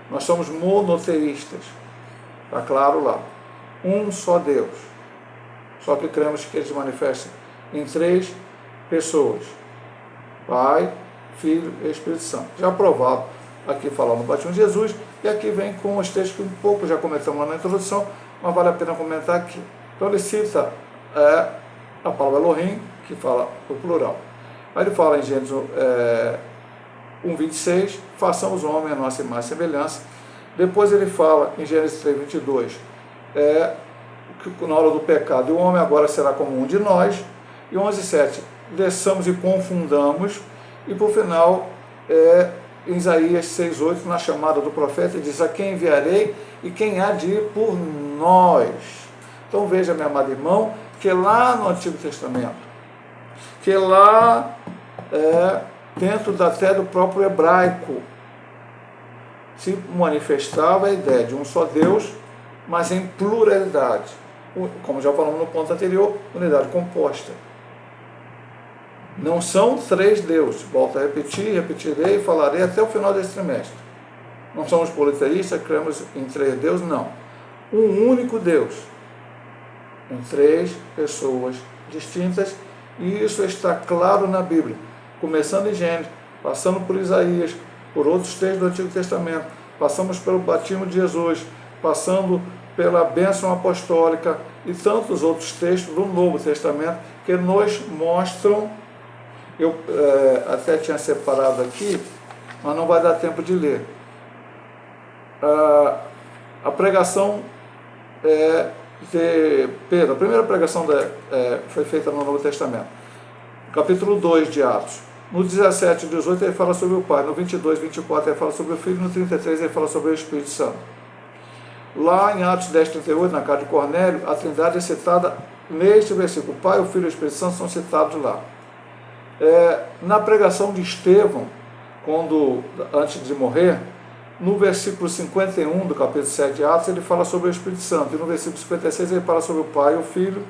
Nós somos monoteístas, está claro lá, um só Deus, só que cremos que ele se manifesta em 3 pessoas, Pai, Filho e Espírito Santo. Já provado aqui falando no batismo de Jesus, e aqui vem com os textos que um pouco já comentamos lá na introdução, mas vale a pena comentar aqui. Então ele cita a palavra Elohim, que fala o plural. Aí ele fala em Gênesis 1:26, façamos o homem a nossa imagem e semelhança. Depois ele fala em Gênesis 3:22, que na hora do pecado, o homem agora será como um de nós. E 11:7, desçamos e confundamos. E por final, em Isaías 6:8, na chamada do profeta, diz: a quem enviarei e quem há de ir por nós. Então veja, meu amado irmão, que lá no Antigo Testamento, que lá dentro até do próprio hebraico, se manifestava a ideia de um só Deus, mas em pluralidade. Como já falamos no ponto anterior, unidade composta. Não são 3 deuses. Volto a repetir, repetirei e falarei até o final desse trimestre. Não somos politeístas, cremos em 3 deuses, não. Um único Deus, em 3 pessoas distintas, e isso está claro na Bíblia. Começando em Gênesis, passando por Isaías, por outros textos do Antigo Testamento, passamos pelo batismo de Jesus, passando pela bênção apostólica e tantos outros textos do Novo Testamento que nos mostram. Eu até tinha separado aqui, mas não vai dar tempo de ler. A pregação de Pedro, a primeira pregação foi feita no Novo Testamento, capítulo 2 de Atos. No 17 e 18 ele fala sobre o Pai, no 22 e 24 ele fala sobre o Filho, no 33 ele fala sobre o Espírito Santo. Lá em Atos 10:38, na carta de Cornélio, a Trindade é citada neste versículo. O Pai, o Filho e o Espírito Santo são citados lá. Na pregação de Estevão, antes de morrer, no versículo 51 do capítulo 7 de Atos, ele fala sobre o Espírito Santo, e no versículo 56 ele fala sobre o Pai e o Filho.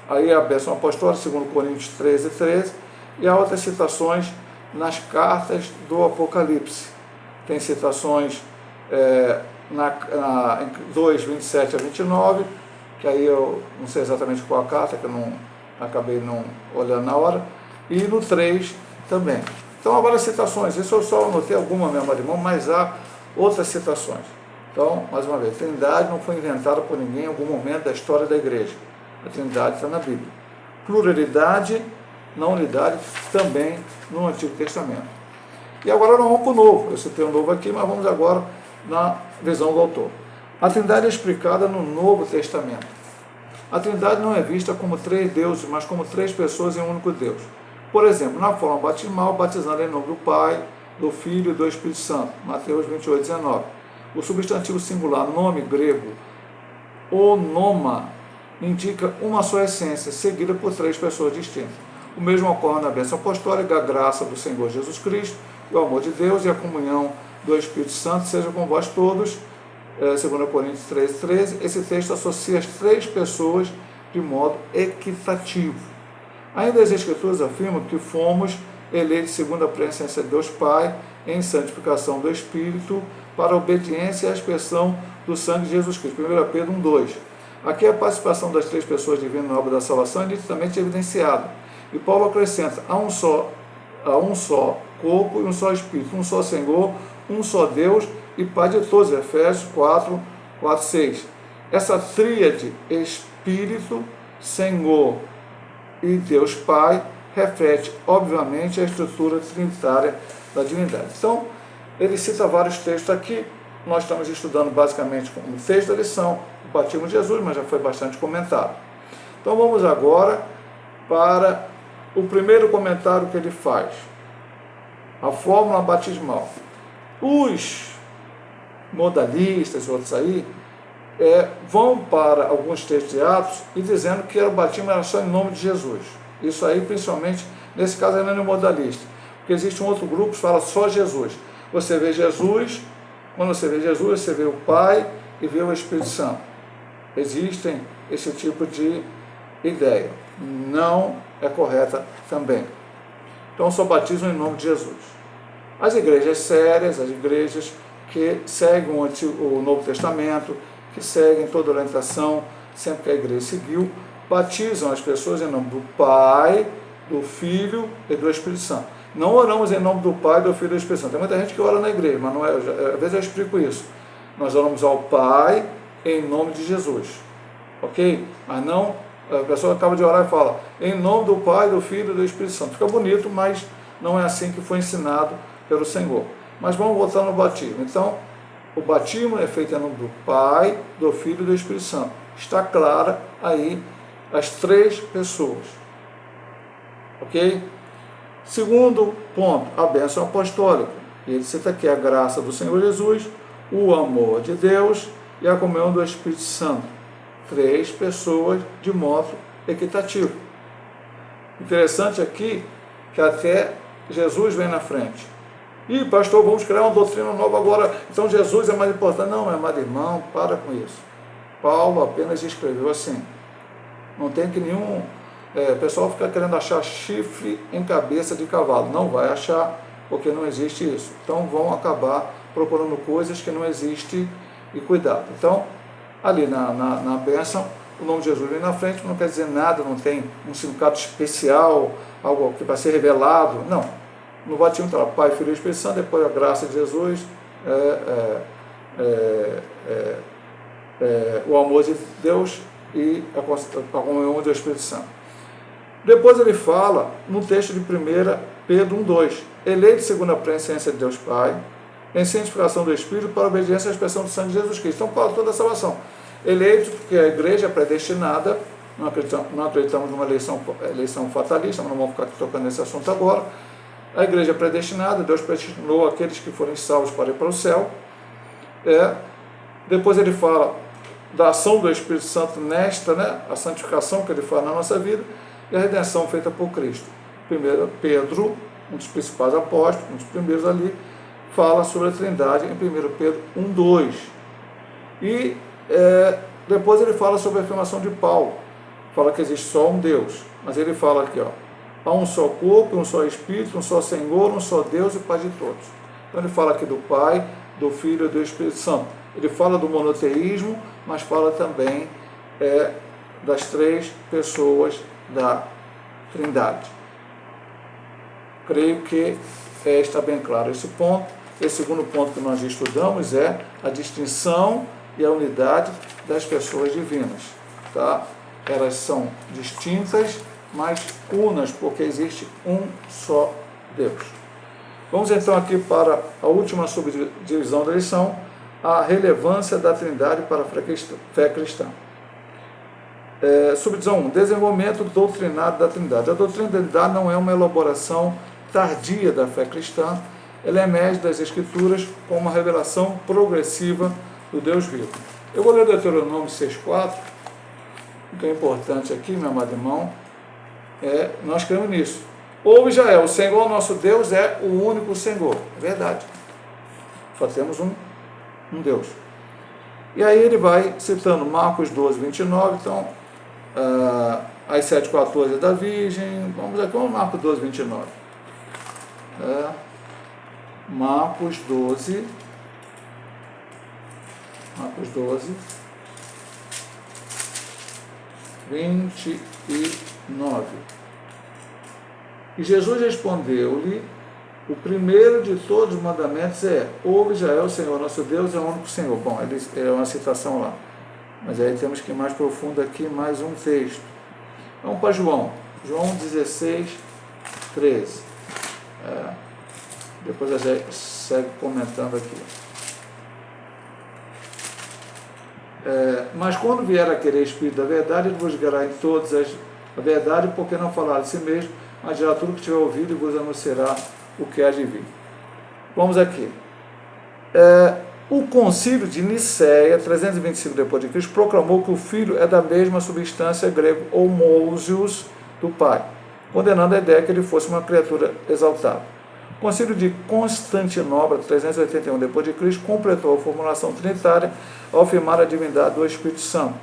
Aí a bênção apostólica, segundo Coríntios 13:13, e há outras citações nas cartas do Apocalipse. Tem citações em 2:27 a 29, que aí eu não sei exatamente qual a carta, que eu acabei não olhando na hora, e no 3 também. Então há várias citações, isso eu só anotei alguma, meu amado irmão, mas há outras citações. Então, mais uma vez, a Trindade não foi inventada por ninguém em algum momento da história da igreja. A Trindade está na Bíblia. Pluralidade na unidade também no Antigo Testamento. E agora nós vamos para o Novo. Eu citei o Novo aqui, mas vamos agora na visão do autor. A Trindade é explicada no Novo Testamento. A Trindade não é vista como 3 deuses, mas como 3 pessoas em um único Deus. Por exemplo, na forma batismal, batizando em nome do Pai, do Filho e do Espírito Santo. Mateus 28, 19. O substantivo singular, nome grego, onoma, indica uma só essência, seguida por 3 pessoas distintas. O mesmo ocorre na bênção apostólica, a graça do Senhor Jesus Cristo, o amor de Deus e a comunhão do Espírito Santo seja com vós todos, 2 Coríntios 13, 13. Esse texto associa as 3 pessoas de modo equitativo. Ainda as Escrituras afirmam que fomos eleitos segundo a presença de Deus Pai, em santificação do Espírito, para a obediência e a expressão do sangue de Jesus Cristo. 1 Pedro 1, 2. Aqui a participação das 3 pessoas divinas na obra da salvação é nitidamente evidenciada. E Paulo acrescenta, há um só corpo e um só Espírito, um só Senhor, um só Deus e Pai de todos. Efésios 4, 4, 6. Essa tríade, Espírito, Senhor e Deus Pai, reflete, obviamente, a estrutura trinitária da divindade. Então, ele cita vários textos aqui. Nós estamos estudando basicamente o texto da lição, o batismo de Jesus, mas já foi bastante comentado. Então, vamos agora para o primeiro comentário que ele faz. A fórmula batismal. Os modalistas, outros aí, vão para alguns textos de Atos e dizendo que o batismo era só em nome de Jesus. Isso aí, principalmente, nesse caso, é no modalista. Porque existe um outro grupo que fala só Jesus. Você vê Jesus, quando você vê Jesus, você vê o Pai e vê o Espírito Santo. Existem esse tipo de ideia. Não é correta também. Então, só batizam em nome de Jesus. As igrejas sérias, as igrejas que seguem o Novo Testamento, que seguem toda a orientação, sempre que a igreja seguiu, batizam as pessoas em nome do Pai, do Filho e do Espírito Santo. Não oramos em nome do Pai, do Filho e do Espírito Santo. Tem muita gente que ora na igreja, mas não é, às vezes eu explico isso. Nós oramos ao Pai em nome de Jesus. Ok? Mas não, a pessoa acaba de orar e fala em nome do Pai, do Filho e do Espírito Santo. Fica bonito, mas não é assim que foi ensinado pelo Senhor. Mas vamos voltar no batismo. Então, o batismo é feito em nome do Pai, do Filho e do Espírito Santo. Está clara aí as 3 pessoas. Ok? Segundo ponto, a bênção apostólica. Ele cita aqui a graça do Senhor Jesus, o amor de Deus e a comunhão do Espírito Santo. 3 pessoas de modo equitativo. Interessante aqui que até Jesus vem na frente. E pastor, vamos criar uma doutrina nova agora, então Jesus é mais importante. Não, amado irmão, para com isso. Paulo apenas escreveu assim. Não tem que nenhum... o pessoal fica querendo achar chifre em cabeça de cavalo. Não vai achar, porque não existe isso. Então vão acabar procurando coisas que não existem e cuidado. Então, ali na bênção, o nome de Jesus vem na frente, não quer dizer nada, não tem um significado especial, algo que vai ser revelado. Não. No batismo está lá, Pai, Filho e Espírito Santo, depois a graça de Jesus, o amor de Deus e a comunhão do Espírito Santo. Depois ele fala, no texto de 1 Pedro 1,2, eleito segundo a presciência de Deus Pai, em santificação do Espírito, para a obediência à expressão do sangue de Jesus Cristo. Então, fala toda a salvação. Eleito, porque a igreja é predestinada, não acreditamos numa eleição fatalista, mas não vamos ficar aqui tocando nesse assunto agora. A igreja é predestinada, Deus predestinou aqueles que forem salvos para ir para o céu. Depois ele fala da ação do Espírito Santo nesta, a santificação que ele faz na nossa vida, e a redenção feita por Cristo. Primeiro, Pedro, um dos principais apóstolos, um dos primeiros ali, fala sobre a Trindade em 1 Pedro 1,2. E depois ele fala sobre a afirmação de Paulo, fala que existe só um Deus, mas ele fala aqui, há um só corpo, um só Espírito, um só Senhor, um só Deus e Pai de todos. Então ele fala aqui do Pai, do Filho e do Espírito Santo. Ele fala do monoteísmo, mas fala também das 3 pessoas da Trindade. Creio que está bem claro esse ponto. Esse segundo ponto que nós estudamos é a distinção e a unidade das pessoas divinas. Tá? Elas são distintas mas unas, porque existe um só Deus. Vamos então aqui para a última subdivisão da lição, a relevância da Trindade para a fé cristã. Subdivisão 1, desenvolvimento doutrinário da Trindade. A doutrina da Trindade não é uma elaboração tardia da fé cristã, ela emerge das Escrituras como uma revelação progressiva do Deus vivo. Eu vou ler Deuteronômio 6,4, o que é importante aqui, meu amado irmão, nós cremos nisso. Ouve Israel, o Senhor nosso Deus é o único Senhor. É verdade. Só temos um Deus. E aí ele vai citando Marcos 12, 29, então, as 7,14 da Virgem. Vamos aqui, vamos Marcos 12, 29. Marcos 12, 29. E Jesus respondeu-lhe, o primeiro de todos os mandamentos ouve Israel, o Senhor nosso Deus é o único Senhor. Bom, é uma citação lá, mas aí temos que ir mais profundo aqui, mais um texto. Vamos para João 16, 13. Depois a gente segue comentando aqui. Mas quando vier a querer Espírito da verdade, ele vos guiará em todas a verdade, porque não falará de si mesmo, mas dirá tudo que tiver ouvido e vos anunciará o que há de vir. Vamos aqui. O concílio de Nicéia, 325 depois de Cristo, proclamou que o Filho é da mesma substância grego homousios do Pai, condenando a ideia que ele fosse uma criatura exaltada. O concílio de Constantinopla, 381 depois de Cristo, completou a formulação trinitária ao afirmar a divindade do Espírito Santo.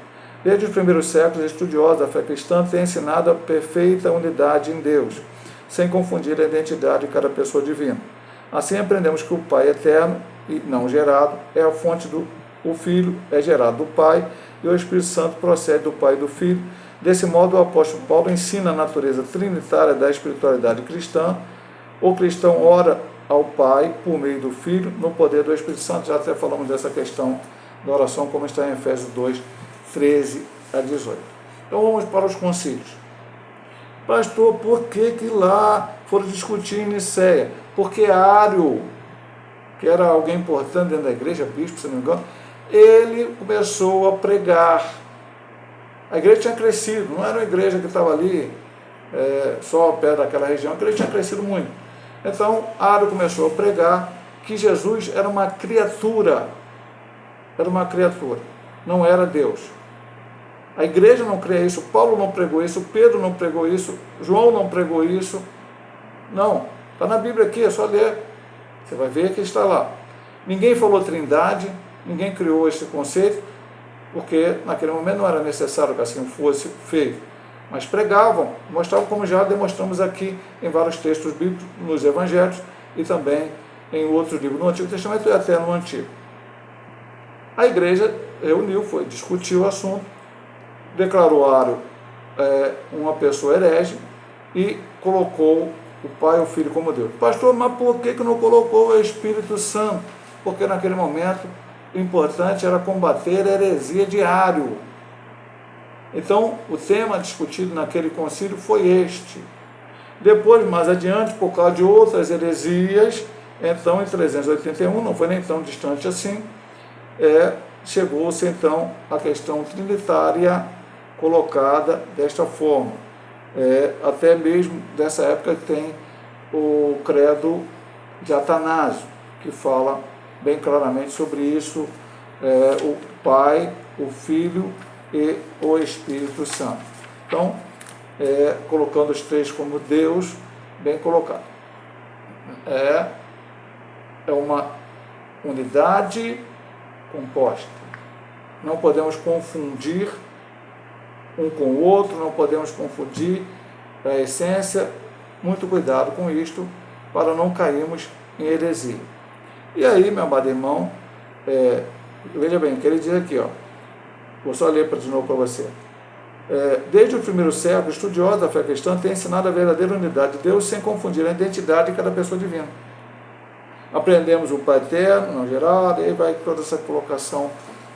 Desde os primeiros séculos, estudiosos da fé cristã têm ensinado a perfeita unidade em Deus, sem confundir a identidade de cada pessoa divina. Assim aprendemos que o Pai eterno e não gerado é a fonte o Filho é gerado do Pai e o Espírito Santo procede do Pai e do Filho. Desse modo, o apóstolo Paulo ensina a natureza trinitária da espiritualidade cristã. O cristão ora ao Pai por meio do Filho, no poder do Espírito Santo. Já até falamos dessa questão da oração, como está em Efésios 2, 13 a 18. Então vamos para os concílios. Pastor, por que lá foram discutir em Nicéia? Porque Ário, que era alguém importante dentro da igreja, bispo, se não me engano, ele começou a pregar. A igreja tinha crescido, não era uma igreja que estava ali só perto daquela região, a igreja tinha crescido muito. Então, Ário começou a pregar que Jesus era uma criatura, não era Deus. A igreja não cria isso, Paulo não pregou isso, Pedro não pregou isso, João não pregou isso. Não, está na Bíblia aqui, é só ler. Você vai ver que está lá. Ninguém falou trindade, ninguém criou esse conceito, porque naquele momento não era necessário que assim fosse feito. Mas pregavam, mostravam, como já demonstramos aqui em vários textos bíblicos, nos evangelhos e também em outros livros no Antigo Testamento e até no Antigo. A igreja reuniu, discutiu o assunto, declarou Ário uma pessoa herege e colocou o Pai e o Filho como Deus. Pastor, mas por que não colocou o Espírito Santo? Porque naquele momento o importante era combater a heresia de Ário. Então, o tema discutido naquele concílio foi este. Depois, mais adiante, por causa de outras heresias, então em 381, não foi nem tão distante assim, chegou-se então a questão trinitária colocada desta forma. Até mesmo dessa época tem o credo de Atanásio, que fala bem claramente sobre isso, o Pai, o Filho e o Espírito Santo. Então, colocando os três como Deus, bem colocado. É uma unidade composta. Não podemos confundir um com o outro, não podemos confundir a essência. Muito cuidado com isto, para não cairmos em heresia. E aí, meu amado irmão, veja bem, o que ele diz aqui, vou só ler de novo para você. Desde o primeiro século, estudiosos da fé cristã têm ensinado a verdadeira unidade de Deus sem confundir a identidade de cada pessoa divina. Aprendemos o Pai eterno, não gerado, e aí vai toda essa colocação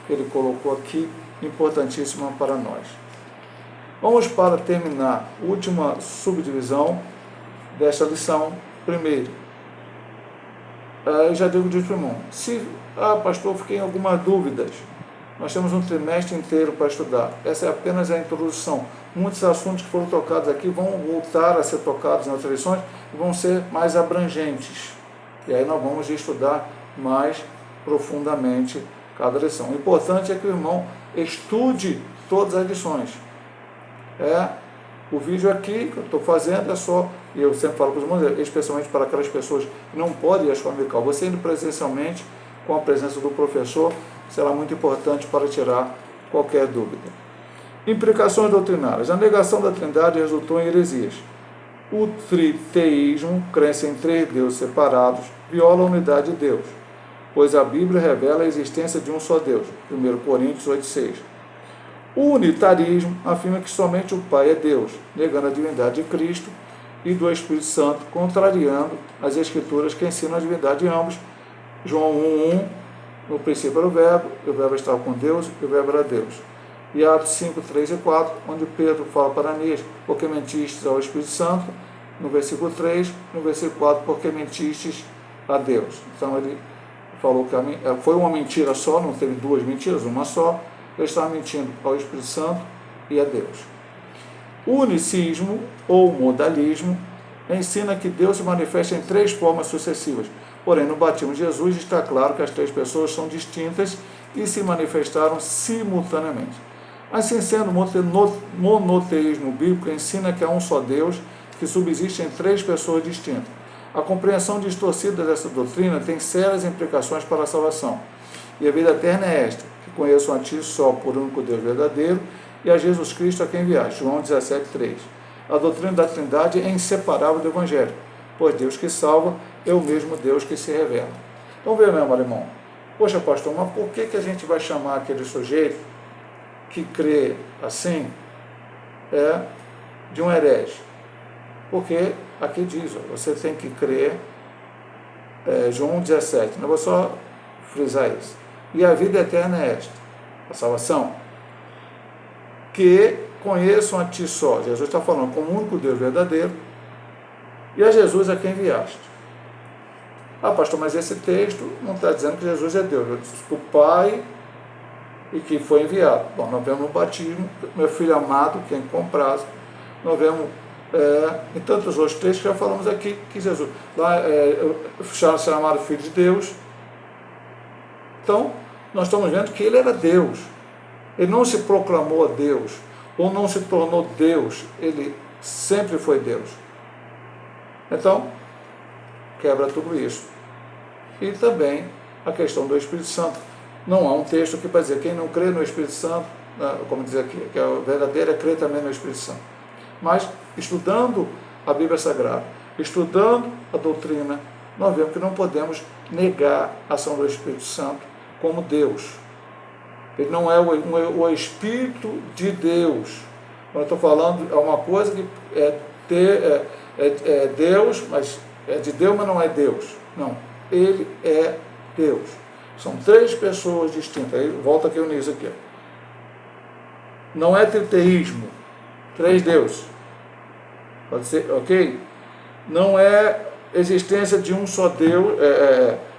que ele colocou aqui, importantíssima para nós. Vamos para terminar, última subdivisão desta lição. Primeiro, eu já digo de irmão, se, pastor, fiquei em algumas dúvidas, nós temos um trimestre inteiro para estudar, essa é apenas a introdução. Muitos assuntos que foram tocados aqui vão voltar a ser tocados nas lições e vão ser mais abrangentes, e aí nós vamos estudar mais profundamente cada lição. O importante é que o irmão estude todas as lições. O vídeo aqui que eu estou fazendo é só, e eu sempre falo para os irmãos, especialmente para aquelas pessoas que não podem ir à escola dominical, você indo presencialmente, com a presença do professor, será muito importante para tirar qualquer dúvida. Implicações doutrinárias. A negação da Trindade resultou em heresias. O triteísmo, crença em três deuses separados, viola a unidade de Deus, pois a Bíblia revela a existência de um só Deus. 1 Coríntios 8,6. O unitarismo afirma que somente o Pai é Deus, negando a divindade de Cristo e do Espírito Santo, contrariando as Escrituras que ensinam a divindade de ambos. João 1,1, no princípio era o Verbo estava com Deus e o Verbo era Deus. E Atos 5, 3 e 4, onde Pedro fala para Ananias, porque mentistes ao Espírito Santo, no versículo 3, no versículo 4, porque mentistes a Deus. Então ele falou que foi uma mentira só, não teve duas mentiras, uma só. Ele estava mentindo ao Espírito Santo e a Deus. O unicismo, ou modalismo, ensina que Deus se manifesta em três formas sucessivas. Porém, no batismo de Jesus está claro que as três pessoas são distintas e se manifestaram simultaneamente. Assim sendo, o monoteísmo bíblico ensina que há um só Deus que subsiste em três pessoas distintas. A compreensão distorcida dessa doutrina tem sérias implicações para a salvação. E a vida eterna é esta, que conheçam a Ti só por único Deus verdadeiro e a Jesus Cristo a quem enviaste. João 17,3. A doutrina da Trindade é inseparável do Evangelho, pois Deus que salva é o mesmo Deus que se revela. Então veja, meu irmão, poxa, pastor, mas por que a gente vai chamar aquele sujeito que crê assim de um herege? Porque aqui diz, você tem que crer, João 17, não vou só frisar isso. E a vida eterna é esta, a salvação, que conheçam a Ti só, Jesus está falando, como o único Deus verdadeiro, e a Jesus a quem enviaste. Pastor, mas esse texto não está dizendo que Jesus é Deus, o Pai e que foi enviado. Bom, nós vemos no batismo, meu filho amado, que é incomprável, nós vemos em tantos outros textos que já falamos aqui, que Jesus, lá chamado Filho de Deus. Então, nós estamos vendo que ele era Deus. Ele não se proclamou a Deus, ou não se tornou Deus, ele sempre foi Deus. Então, quebra tudo isso. E também a questão do Espírito Santo. Não há um texto aqui para dizer quem não crê no Espírito Santo, como diz aqui, que é o verdadeiro, crê também no Espírito Santo. Mas, estudando a Bíblia Sagrada, estudando a doutrina, nós vemos que não podemos negar a ação do Espírito Santo como Deus. Ele não é o Espírito de Deus. Quando eu estou falando, é uma coisa que é Deus, mas é de Deus, mas não é Deus. Não, ele é Deus. São três pessoas distintas. Aí volta aqui o início aqui. Não é triteísmo, três deuses. Pode ser, ok? Não é existência de um só Deus,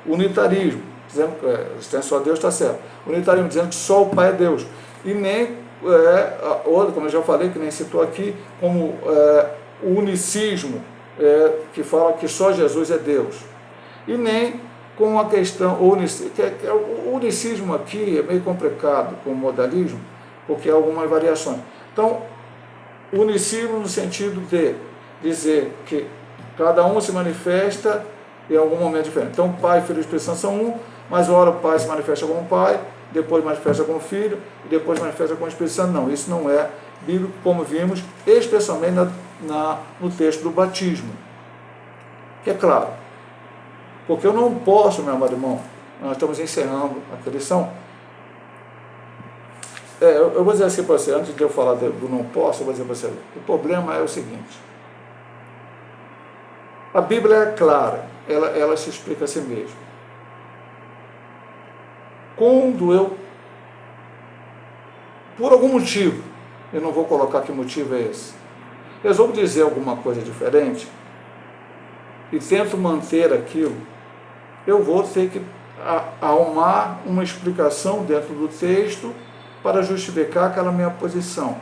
unitarismo. Dizendo que existência só Deus está certo. Unitarismo dizendo que só o Pai é Deus. E nem outra, como eu já falei, que nem citou aqui, como o unicismo, que fala que só Jesus é Deus. E nem com a questão, o unicismo aqui é meio complicado com o modalismo, porque há algumas variações. Então, unicismo no sentido de dizer que cada um se manifesta em algum momento diferente. Então, Pai, Filho e Espírito Santo são um, mas ora o Pai se manifesta como Pai, depois manifesta como Filho, e depois manifesta como Espírito Santo. Não, isso não é bíblico, como vimos, especialmente no texto do batismo. Que é claro, porque eu não posso, meu amado irmão, nós estamos encerrando a lição. Eu vou dizer assim para você, antes de eu falar do não posso, eu vou dizer para você, o problema é o seguinte: a Bíblia é clara, ela se explica a si mesma. Quando eu, por algum motivo, Eu não vou colocar que motivo é esse. Resolvo dizer alguma coisa diferente e tento manter aquilo, eu vou ter que arrumar uma explicação dentro do texto para justificar aquela minha posição.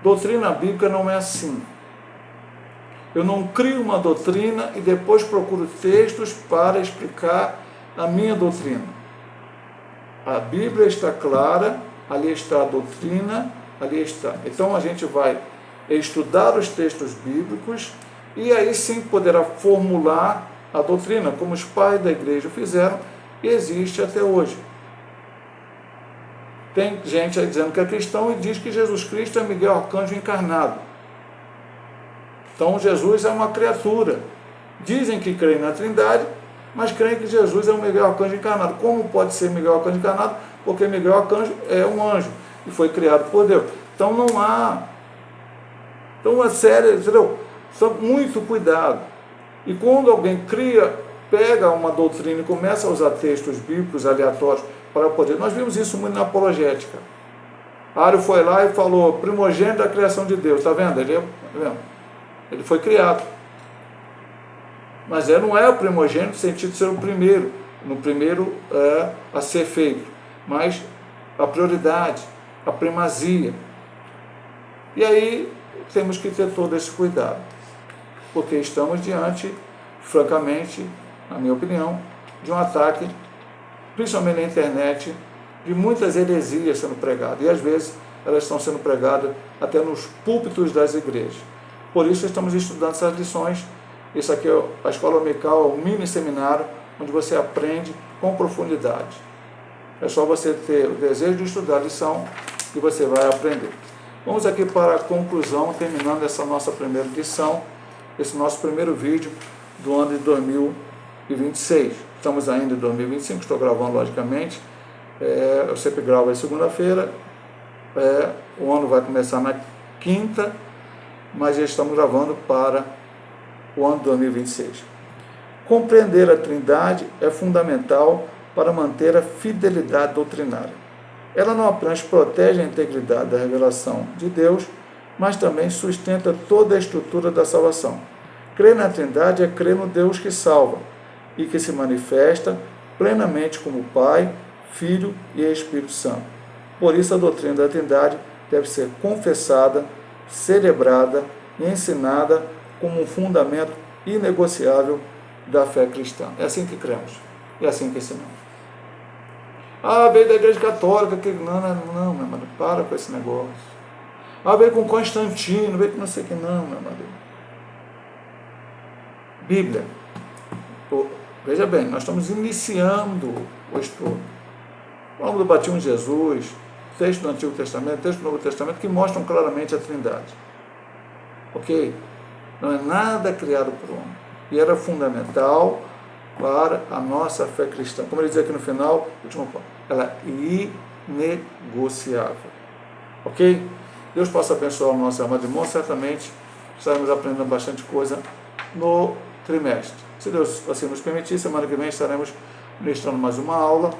Doutrina bíblica não é assim. Eu não crio uma doutrina e depois procuro textos para explicar a minha doutrina. A Bíblia está clara, ali está a doutrina, ali está. Então a gente vai estudar os textos bíblicos e aí sim poderá formular a doutrina, como os pais da igreja fizeram e existe até hoje. Tem gente aí dizendo que é cristão e diz que Jesus Cristo é Miguel Arcanjo encarnado. Então Jesus é uma criatura. Dizem que creem na Trindade, mas creem que Jesus é um Miguel Arcanjo encarnado. Como pode ser Miguel Arcanjo encarnado? Porque Miguel Arcanjo é um anjo e foi criado por Deus. Então não há. Então é sério, entendeu? Então, muito cuidado. E quando alguém pega uma doutrina e começa a usar textos bíblicos aleatórios para poder. Nós vimos isso muito na apologética. Ário foi lá e falou, primogênito da criação de Deus. Está vendo? Ele foi criado. Mas ele não é o primogênito no sentido de ser o primeiro. No primeiro a ser feito. Mas a prioridade, a primazia. E aí temos que ter todo esse cuidado. Porque estamos diante, francamente, na minha opinião, de um ataque, principalmente na internet, de muitas heresias sendo pregadas. E às vezes elas estão sendo pregadas até nos púlpitos das igrejas. Por isso estamos estudando essas lições. Isso aqui é a Escola Dominical, é um mini seminário, onde você aprende com profundidade. É só você ter o desejo de estudar a lição e você vai aprender. Vamos aqui para a conclusão, terminando essa nossa primeira lição, esse nosso primeiro vídeo do ano de 2026. Estamos ainda em 2025, estou gravando logicamente. Eu sempre gravo aí segunda-feira. O ano vai começar na quinta, mas já estamos gravando para o ano de 2026. Compreender a Trindade é fundamental para manter a fidelidade doutrinária. Ela não apenas protege a integridade da revelação de Deus, mas também sustenta toda a estrutura da salvação. Crer na Trindade é crer no Deus que salva e que se manifesta plenamente como Pai, Filho e Espírito Santo. Por isso a doutrina da Trindade deve ser confessada, celebrada e ensinada como um fundamento inegociável da fé cristã. É assim que cremos, é assim que ensinamos. Veio da Igreja Católica, que não, meu marido, para com esse negócio. Veio com Constantino, veio com não sei o que, não, meu marido. Bíblia. Veja bem, nós estamos iniciando o estudo. Vamos do batismo de Jesus, texto do Antigo Testamento, texto do Novo Testamento, que mostram claramente a Trindade. Ok? Não é nada criado por homem. E era fundamental para a nossa fé cristã. Como ele diz aqui no final, último ponto, ela é inegociável. Ok? Deus possa abençoar o nosso amado irmão. Certamente estaremos aprendendo bastante coisa no trimestre. Se Deus assim nos permitir, semana que vem estaremos ministrando mais uma aula,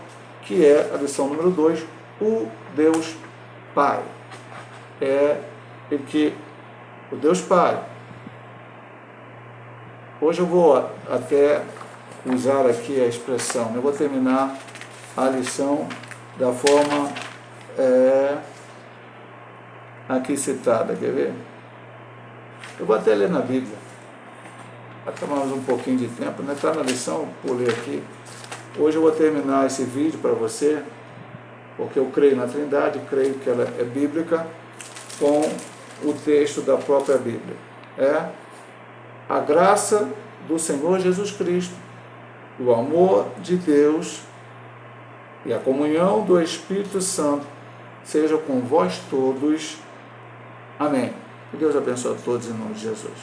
que é a lição número 2, o Deus Pai. O Deus Pai. Hoje eu vou até usar aqui a expressão, eu vou terminar a lição da forma aqui citada, quer ver? Eu vou até ler na Bíblia, vai tomar mais um pouquinho de tempo, né? Está na lição, vou ler aqui. Hoje eu vou terminar esse vídeo para você, porque eu creio na Trindade, creio que ela é bíblica, com o texto da própria Bíblia. A graça do Senhor Jesus Cristo, o amor de Deus e a comunhão do Espírito Santo seja com vós todos. Amém. Que Deus abençoe a todos em nome de Jesus.